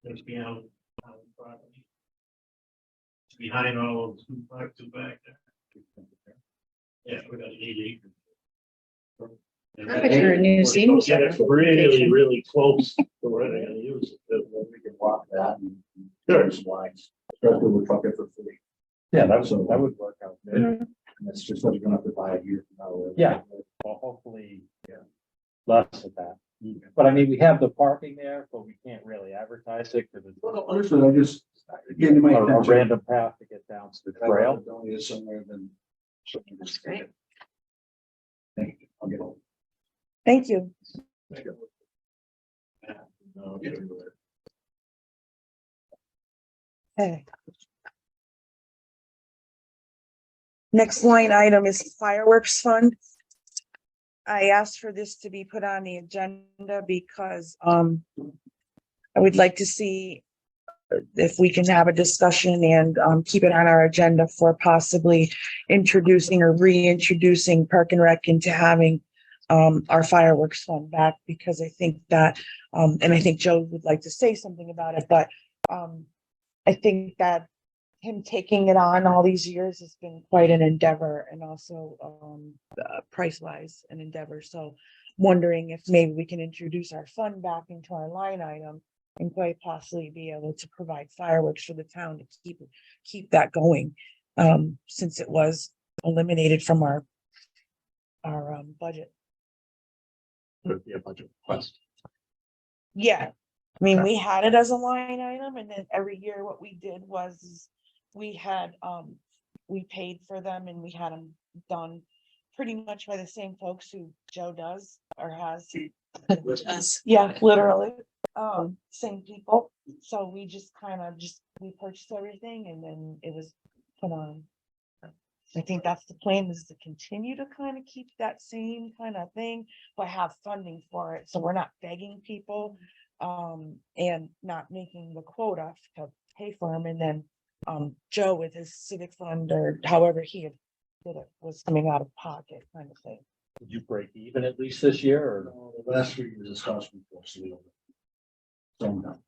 It's beyond town property. It's behind all of two back there. Yeah, we got 8 acres. Perfect for a new senior Yeah, it's center. really, really close to where they're gonna use it. We can walk that and there's lines, especially with trucking for free. Yeah, that would work out good. And that's just what you're gonna have to buy a year from now. Yeah. Well, hopefully, yeah, less of that. But I mean, we have the parking there, but we can't really advertise it because it's Well, understood, I just, again, you might. a random path to get down to the trail. Donate it somewhere, then. Great. Thank you, I'll get on. Thank you. No, yeah, Okay. Next line item is fireworks fund. I asked for this to be put on the agenda because I would like to see if we can have a discussion and keep it on our agenda for possibly introducing or reintroducing Park and Rec into having our fireworks fund back, because I think that and I think Joe would like to say something about it, but I think that him taking it on all these years has been quite an endeavor, and also price wise an endeavor. So wondering if maybe we can introduce our fund back into our line item and quite possibly be able to provide fireworks for the town to keep that going, since it was eliminated from our budget. Would be a budget request. Yeah, I mean, we had it as a line item, and then every year what we did was we had, we paid for them and we had them done pretty much by the same folks who Joe does or has. Yeah, literally, same people. So we just we purchased everything and then it was put on. I think that's the plan, is to continue to kind of keep that same kind of thing, but have funding for it. So we're not begging people and not making the quota to pay for them. And then Joe with his civic fund or however he had did it was coming out of pocket kind of thing. Did you break even at least this year or? The last 3 years is cost before, so we don't. Don't know.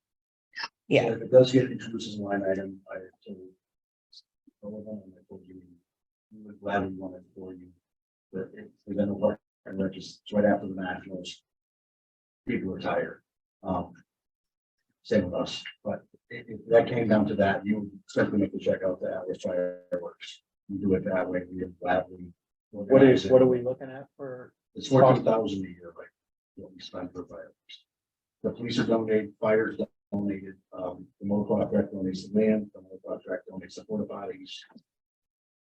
Yeah. If it does get introduced as a line item, I told. I told you, we would gladly want it for you. But if we then work and we're just right after the nationals. People are tired. Same with us, but if that came down to that, you simply make the check out to Atlas Fireworks. You do it that way, we would gladly. What are we looking at for? It's 14,000 a year, like what we spend for fireworks. The police are donated, fires donated, the motor contract donates the land, the motor contract donates the porta potties.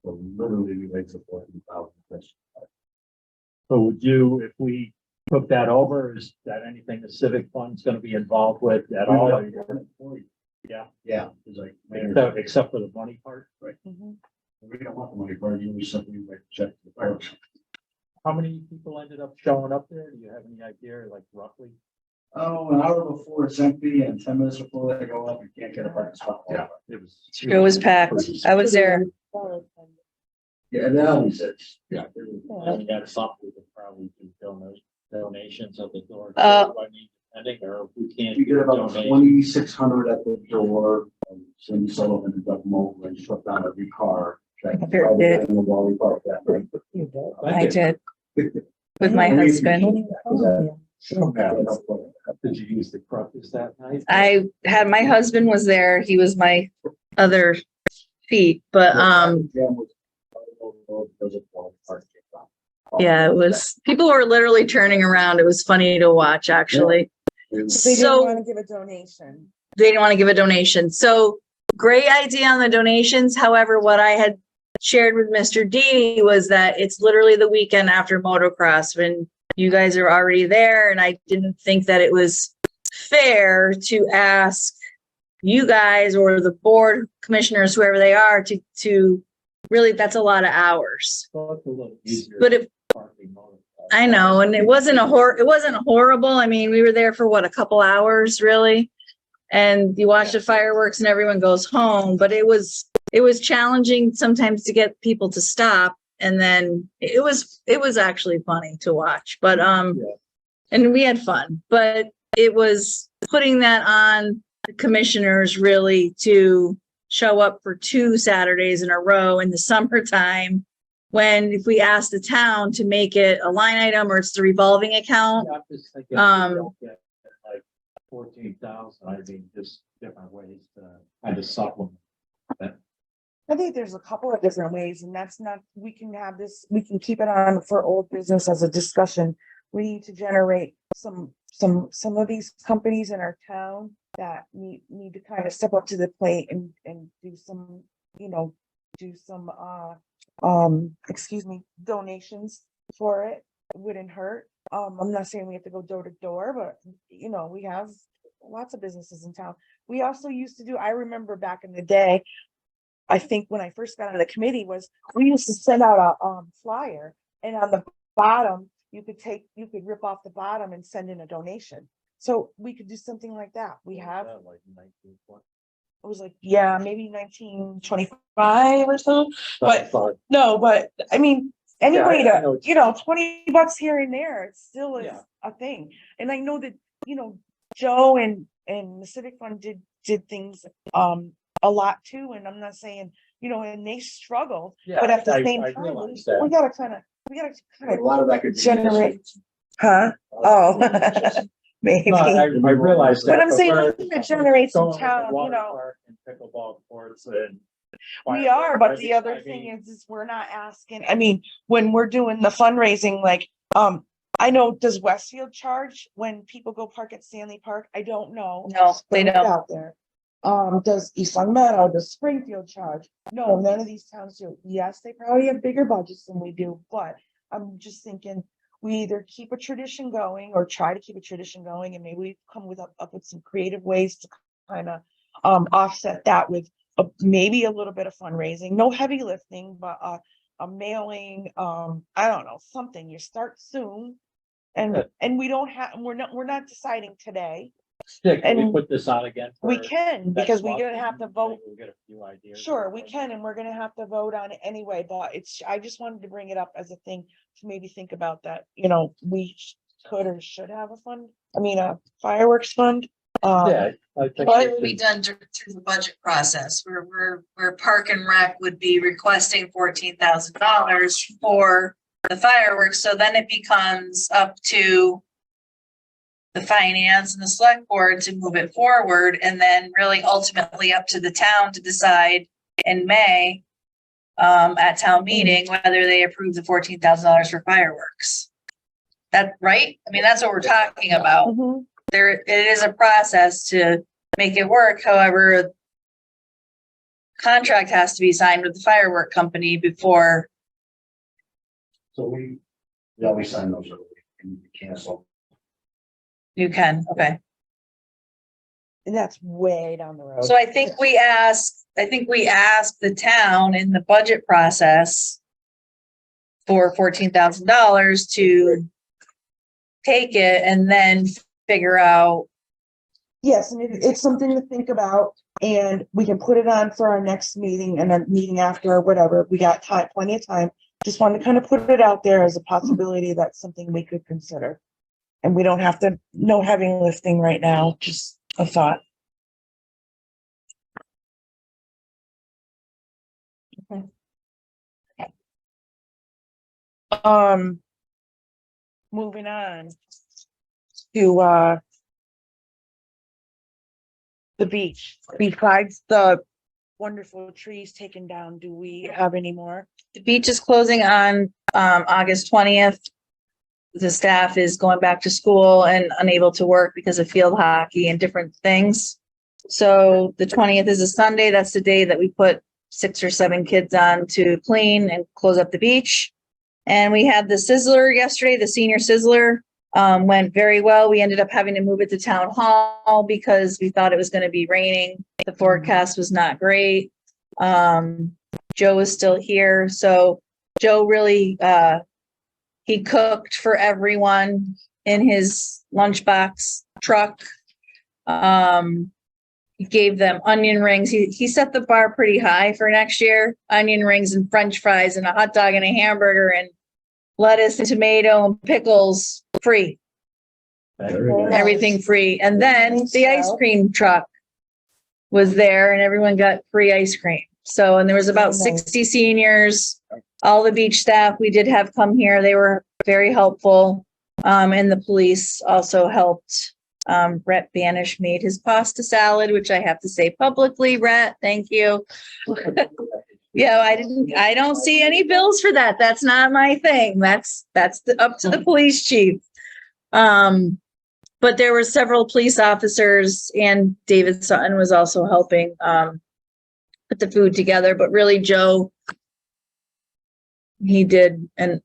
So literally we make the 14,000. So would you, if we took that over, is that anything the civic fund's gonna be involved with at all? Yeah, Yeah, it's like, except for the money part. right, Mhm. we don't want the money for it, we simply like check the fireworks. How many people ended up showing up there? Do you have any idea, like roughly? Oh, an hour before it's empty and 10 minutes before they go up, you can't get a parking spot. Yeah, it was. It was packed. I was there. Yeah, that was it. Yeah. And we got something we could probably do donations at the door. Uh, I mean, depending, or if we can't. You get about donate. 2,600 at the door. Cindy Sullivan and Doug Moulton and shut down every car. Sure did. In the Wally Park that night. I did with my husband. Did you use the crutches that night? I had, my husband was there. He was my other feet, but yeah, it was, people were literally turning around. It was funny to watch, actually. They didn't So want to give a donation. they didn't want to give a donation. So great idea on the donations. However, what I had shared with Mr. Deeney was that it's literally the weekend after motocross when you guys are already there, and I didn't think that it was fair to ask you guys or the board commissioners, whoever they are, to really, that's a lot of hours. So it's a little easier. But if, Parking mode. I know, and it wasn't horrible. I mean, we were there for what, a couple hours, really? And you watch the fireworks and everyone goes home, but it was challenging sometimes to get people to stop. And then it was actually funny to watch, but, and we had fun, but it was putting that on the commissioners really to show up for 2 Saturdays in a row in the summertime. When if we ask the town to make it a line item or it's the revolving account, Yeah, I'm just thinking, if you don't get, like 14,000, I mean, just different ways to kind of supplement. I think there's a couple of different ways, and that's not, we can have this, we can keep it on for old business as a discussion. We need to generate some of these companies in our town that need to kind of step up to the plate and do some, do some, donations for it. It wouldn't hurt. I'm not saying we have to go door to door, but we have lots of businesses in town. We also used to do, I remember back in the day, I think when I first got on the committee we used to send out a flyer, and on the bottom, you could rip off the bottom and send in a donation. So we could do something like that. We have, it Like 1920. was like, yeah, maybe 1925 or so. But no, but I mean, anyway, I know $20 here and there, it still is Yeah. a thing. And I know that, Joe and the Civic Fund did things a lot too. And I'm not saying, and they struggled, Yeah, but at the I same time, realize that. we gotta kind of A lot of that could. be generate, huh? Oh, maybe. No, I realize that. But I'm saying, we're we're gonna generate some going with the town, water park and pickleball courts and. We are, but the I other mean, thing is we're not asking, I mean, when we're doing the fundraising, like, I know, does Westfield charge when people go park at Stanley Park? I don't know. no, they Put it don't. Out there. Does East Long Meadow, does Springfield charge? No, none of these towns do. Yes, they probably have bigger budgets than we do, but I'm just thinking we either keep a tradition going or try to keep a tradition going, and maybe we come up with some creative ways to kind of offset that with maybe a little bit of fundraising, no heavy lifting, but a mailing, I don't know, something. You start soon, and we don't have, we're not deciding today. Dick, can we and put this on again? We for can, next because we're month? gonna have to vote. We'll get a few ideas. Sure, we can, and we're gonna have to vote on it anyway, but I just wanted to bring it up as a thing to maybe think about that, we could or should have a fireworks fund. Yeah, I think. Well, we it will be should- done through the budget process, where Park and Rec would be requesting $14,000 for the fireworks, so then it becomes up to the finance and the select board to move it forward, and then really ultimately up to the town to decide in May at town meeting whether they approve the $14,000 for fireworks. That right? I mean, that's what we're talking about. Mhm. It is a process to make it work. However, contract has to be signed with the firework company before. So we always sign those early and we cancel. You can, okay. And that's way down the road. So I think we asked the town in the budget process for $14,000 to take it and then figure out. Yes, and it's something to think about, and we can put it on for our next meeting and a meeting after or whatever. We got time, plenty of time. Just wanted to kind of put it out there as a possibility. That's something we could consider. And we don't have to, no heavy lifting right now, just a thought. Okay. Moving on to the beach. Besides the wonderful trees taken down, do we have any more? The beach is closing on August 20th. The staff is going back to school and unable to work because of field hockey and different things. So the 20th is a Sunday. That's the day that we put 6 or 7 kids on to clean and close up the beach. And we had the Sizzler yesterday, the senior Sizzler, went very well. We ended up having to move it to town hall because we thought it was gonna be raining. The forecast was not great. Joe is still here, so Joe really, he cooked for everyone in his lunchbox truck. He gave them onion rings. He set the bar pretty high for next year. Onion rings and French fries and a hot dog and a hamburger and lettuce and tomato and pickles free, everything free. And then the ice cream truck was there and everyone got free ice cream. So, and there was about 60 seniors, all the beach staff we did have come here. They were very helpful. And the police also helped. Rhett Banish made his pasta salad, which I have to say publicly, Rhett, thank you. Yeah, I don't see any bills for that. That's not my thing. That's up to the police chief. But there were several police officers and David Sutton was also helping, put the food together, but really Joe, he did an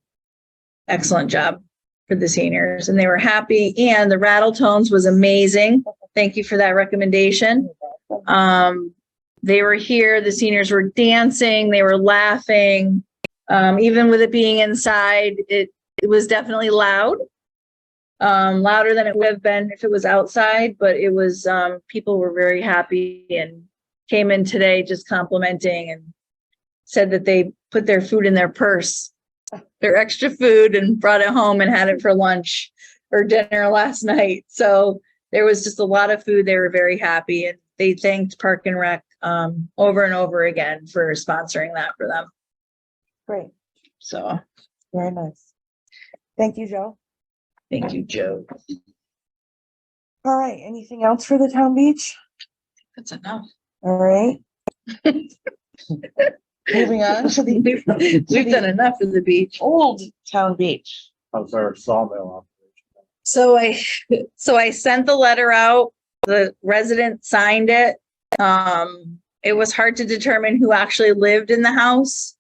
excellent job for the seniors and they were happy. And the Rattle Tones was amazing. Thank you for that recommendation. They were here, the seniors were dancing, they were laughing. Even with it being inside, it was definitely loud. Louder than it would have been if it was outside, but it was, people were very happy and came in today just complimenting and said that they put their food in their purse, their extra food, and brought it home and had it for lunch or dinner last night. So there was just a lot of food. They were very happy and they thanked Park and Rec over and over again for sponsoring that for them. Great, So very nice. Thank you, Joe. thank you, Joe. All right, anything else for the town beach? That's enough. All right. Moving on to the We've done enough of the beach. old town beach. How's our sawmill So I sent the letter out, the resident signed it. It was hard to determine who actually lived in the house,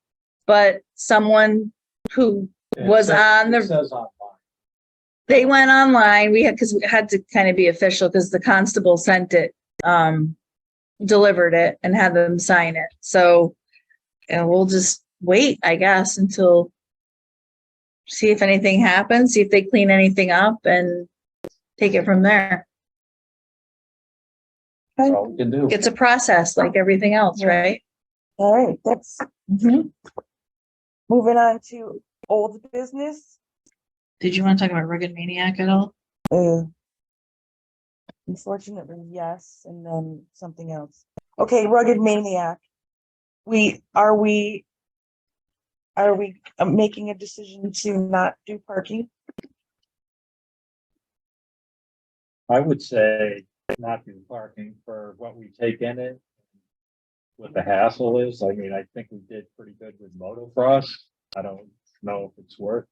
but someone who operation? was on It the, says online. they went online. Cause we had to kind of be official because the constable sent it, delivered it and had them sign it. So, and we'll just wait, I guess, until see if anything happens, see if they clean anything up and take it from there. That's all we can do. It's a process like everything else, Yeah. right? All right, that's Mhm. moving on to old business. Did you want to talk about Rugged Maniac at all? Unfortunately, yes, and then something else. Okay, Rugged Maniac. Are we making a decision to not do parking? I would say not do parking for what we take in it. What the hassle is. I mean, I think we did pretty good with motocross. I don't know if it's worth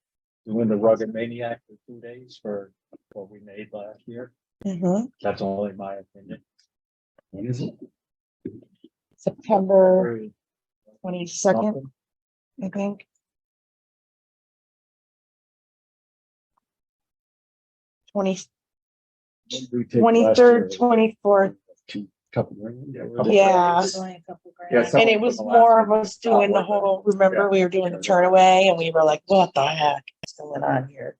doing the Rugged Maniac for 2 days for what we made last year. Mm-hmm. That's only my opinion. When is it? September 22nd, Something. I think. 23rd, 24th. Couple grand. Yeah. Yeah, And it was more of us doing the whole, remember, we were doing the turn away and we were like, what the heck is going on here?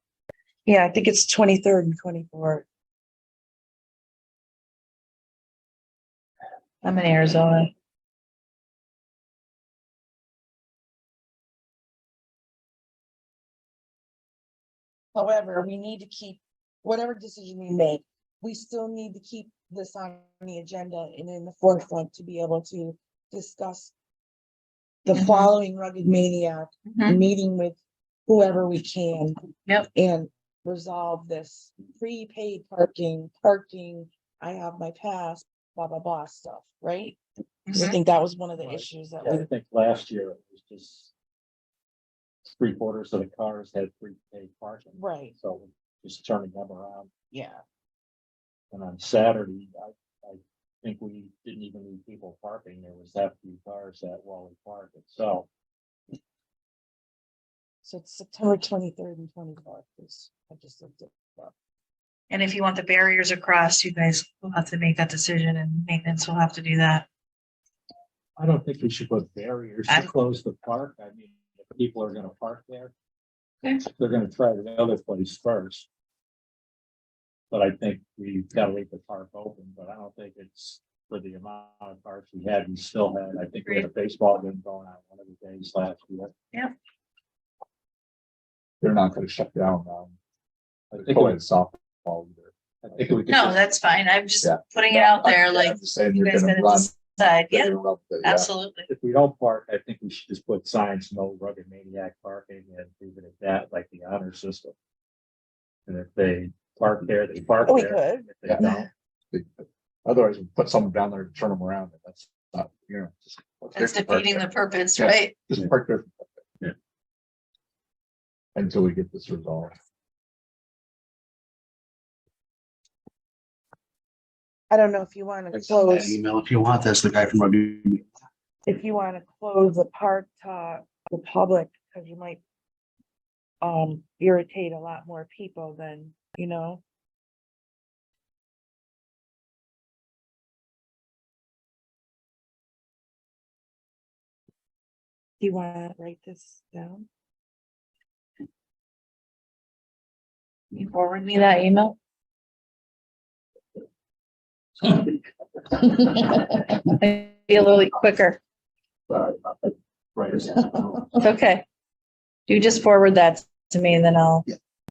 Yeah, I think it's 23rd and 24th. I'm in Arizona. However, we need to keep, whatever decision we make, we still need to keep this on the agenda and in the forefront to be able to discuss the Mhm. following Rugged Maniac, Mhm. meeting with whoever we can. Yep. And resolve this prepaid parking, I have my pass, blah, blah, blah stuff, right? 'Cause I think that was one of the Right. issues that Yeah, we, I think last year it was just 3/4 of the cars had prepaid parking, right, so just turning them around. yeah. And on Saturday, I think we didn't even need people parking. There was that few cars at Wally Park itself. So it's September 23rd and 24th. I just looked it up. And if you want the barriers across, you guys will have to make that decision and maintenance will have to do that. I don't think we should put barriers to I'm- close the park. I mean, if people are gonna park there. Okay. They're gonna try the other place first. But I think we've gotta leave the park open, but I don't think it's for the amount of parks we had, we still had, I think we had a baseball game going on one of the days last year. They're not gonna shut down, I the think, co-ed softball either. I think we could No, just, that's fine. I'm just Yeah. putting it out there, I'm like, just saying you you're guys gonna gotta run. decide. they're Yeah, gonna run with it, yeah. absolutely. if we don't park, I think we should just put signs, no rugged maniac parking and leave it at that, like the honor system. And if they park there, they park Oh, we there. could. If they don't, Otherwise, we put someone down there to turn them around, and that's not, you know. That's defeating the purpose, Yeah. right? Just park there. Yeah. Until we get this resolved. I don't know if you want to Send that close, email if you want. That's the guy from Rugby. if you want to close the park to the public, because you might irritate a lot more people than, you know. Do you want to write this down? You forward me that email? Be a little quicker. Sorry about that. Right. It's okay. You just forward that to me and then I'll,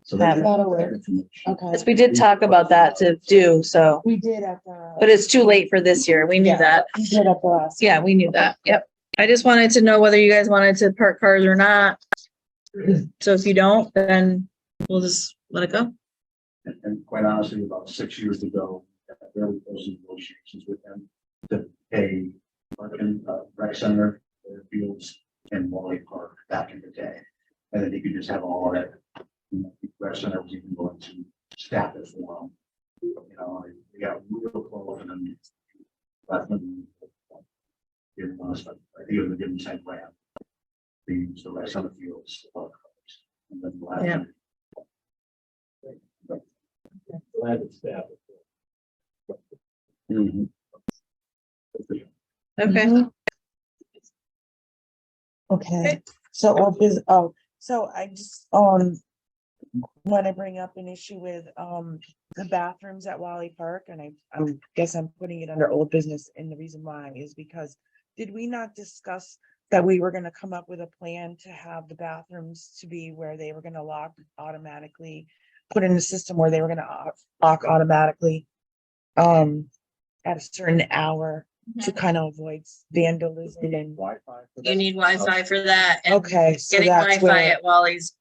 So that's Have- That'll work. information. Okay. because we did talk about that to do, so, We did at the. but it's too late for this year. We knew Yeah. that. We did at the last. Yeah, we knew that. Yep. I just wanted to know whether you guys wanted to park cars or not. So if you don't, then we'll just let it go. And quite honestly, about 6 years ago, I had very close negotiations with them to pay parking, rec center, their fields and Wally Park back in the day. And then you could just have all of it. You know, the rec center was even going to staff it for them. You know, we got real close and then. That's when. Give us, I think it was a given 10 grand. They used the rec center fields. And then the last. Yeah. glad it's that. Mhm. Okay. Mhm. Okay, so, so I just, want to bring up an issue with, the bathrooms at Wally Park, and guess I'm putting it under old business, and the reason why is because did we not discuss that we were gonna come up with a plan to have the bathrooms to be where they were gonna lock automatically, put in a system where they were gonna lock automatically, at a certain hour to kind of avoid vandalism and, Wi-Fi. for You that? need Wi-Fi for that. And okay, so getting that's Wi-Fi where. at Wally's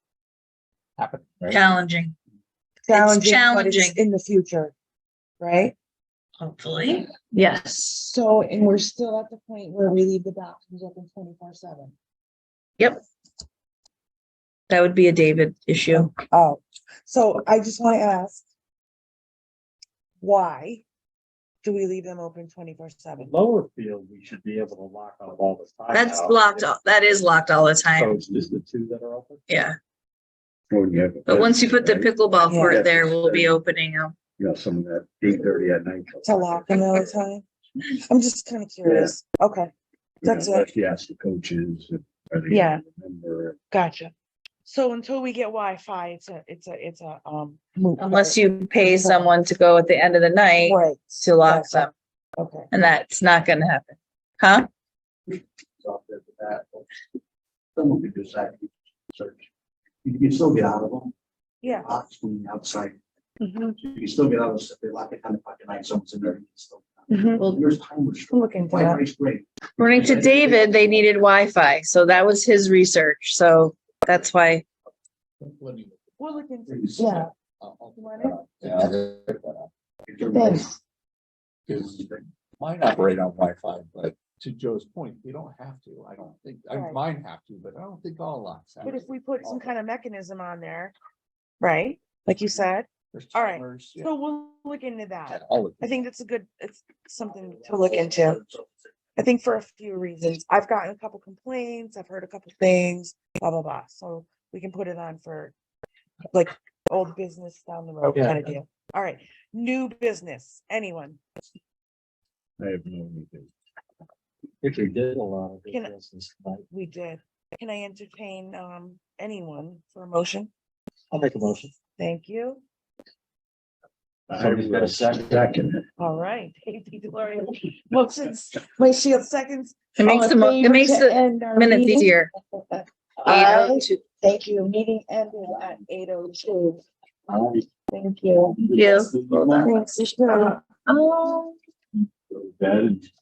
Happen, right? challenging, Challenging, but it's challenging. in the future, right? hopefully. Yes. So, and we're still at the point where we leave the bathrooms open 24/7. Yep. That would be a David issue. Oh, so I just want to ask, why do we leave them open 24/7? Lower field, we should be able to lock up all the time. That's now. locked, that is locked all the So time. it's just the two that are open? Yeah. Oh, yeah. But once you put the pickleball Yeah. court there, we'll be opening them. You know, some of that 8:30 at night. To lock them all the time? I'm just kind of curious. Okay, that's it. Unless you ask the coaches. Are they Yeah. a member? Gotcha. So until we get Wi-Fi, it's a, moot Unless point. you pay someone to go at the end of the night Right, to lock Gotcha. them, okay. and that's not gonna happen. Huh? Off there for that. Someone could just actually search. You can still get out of them. Yeah. Locks from the outside. Mhm, You can still get out of them. If they lock it 10 o'clock at night, someone's in there. You can still. mhm. Well, There's time We'll restriction. look into that. Wi-Fi's great. according to David, they needed Wi-Fi, so that was his research, so that's why. We'll look into, yeah. You want it? Thanks. Because mine operate on Wi-Fi, but to Joe's point, you don't have to. I don't think, Right. mine have to, but I don't think all locks have. But if to. we put some kind of mechanism on there, right, like you said, There's all right. timers, yeah. so we'll look into that. Yeah, all of I it. think that's it's something to look into. I think for a few reasons. I've gotten a couple complaints, I've heard a couple things, blah, blah, blah. So we can put it on for like old business down the road Yeah. kind of deal. All right, new business, anyone? I have no idea. If we did a lot of Can- business tonight. We did. Can I entertain anyone for a motion? I'll make a motion. Thank you. Somebody's got a second. All right. Katie Deloria. Motions, my shield seconds. It makes All in it favor makes to the end our minutes meeting? easier. Aye. Thank you. Meeting ended at 8:02. Thank you. Yes. Thanks, Michelle. Oh. Bad.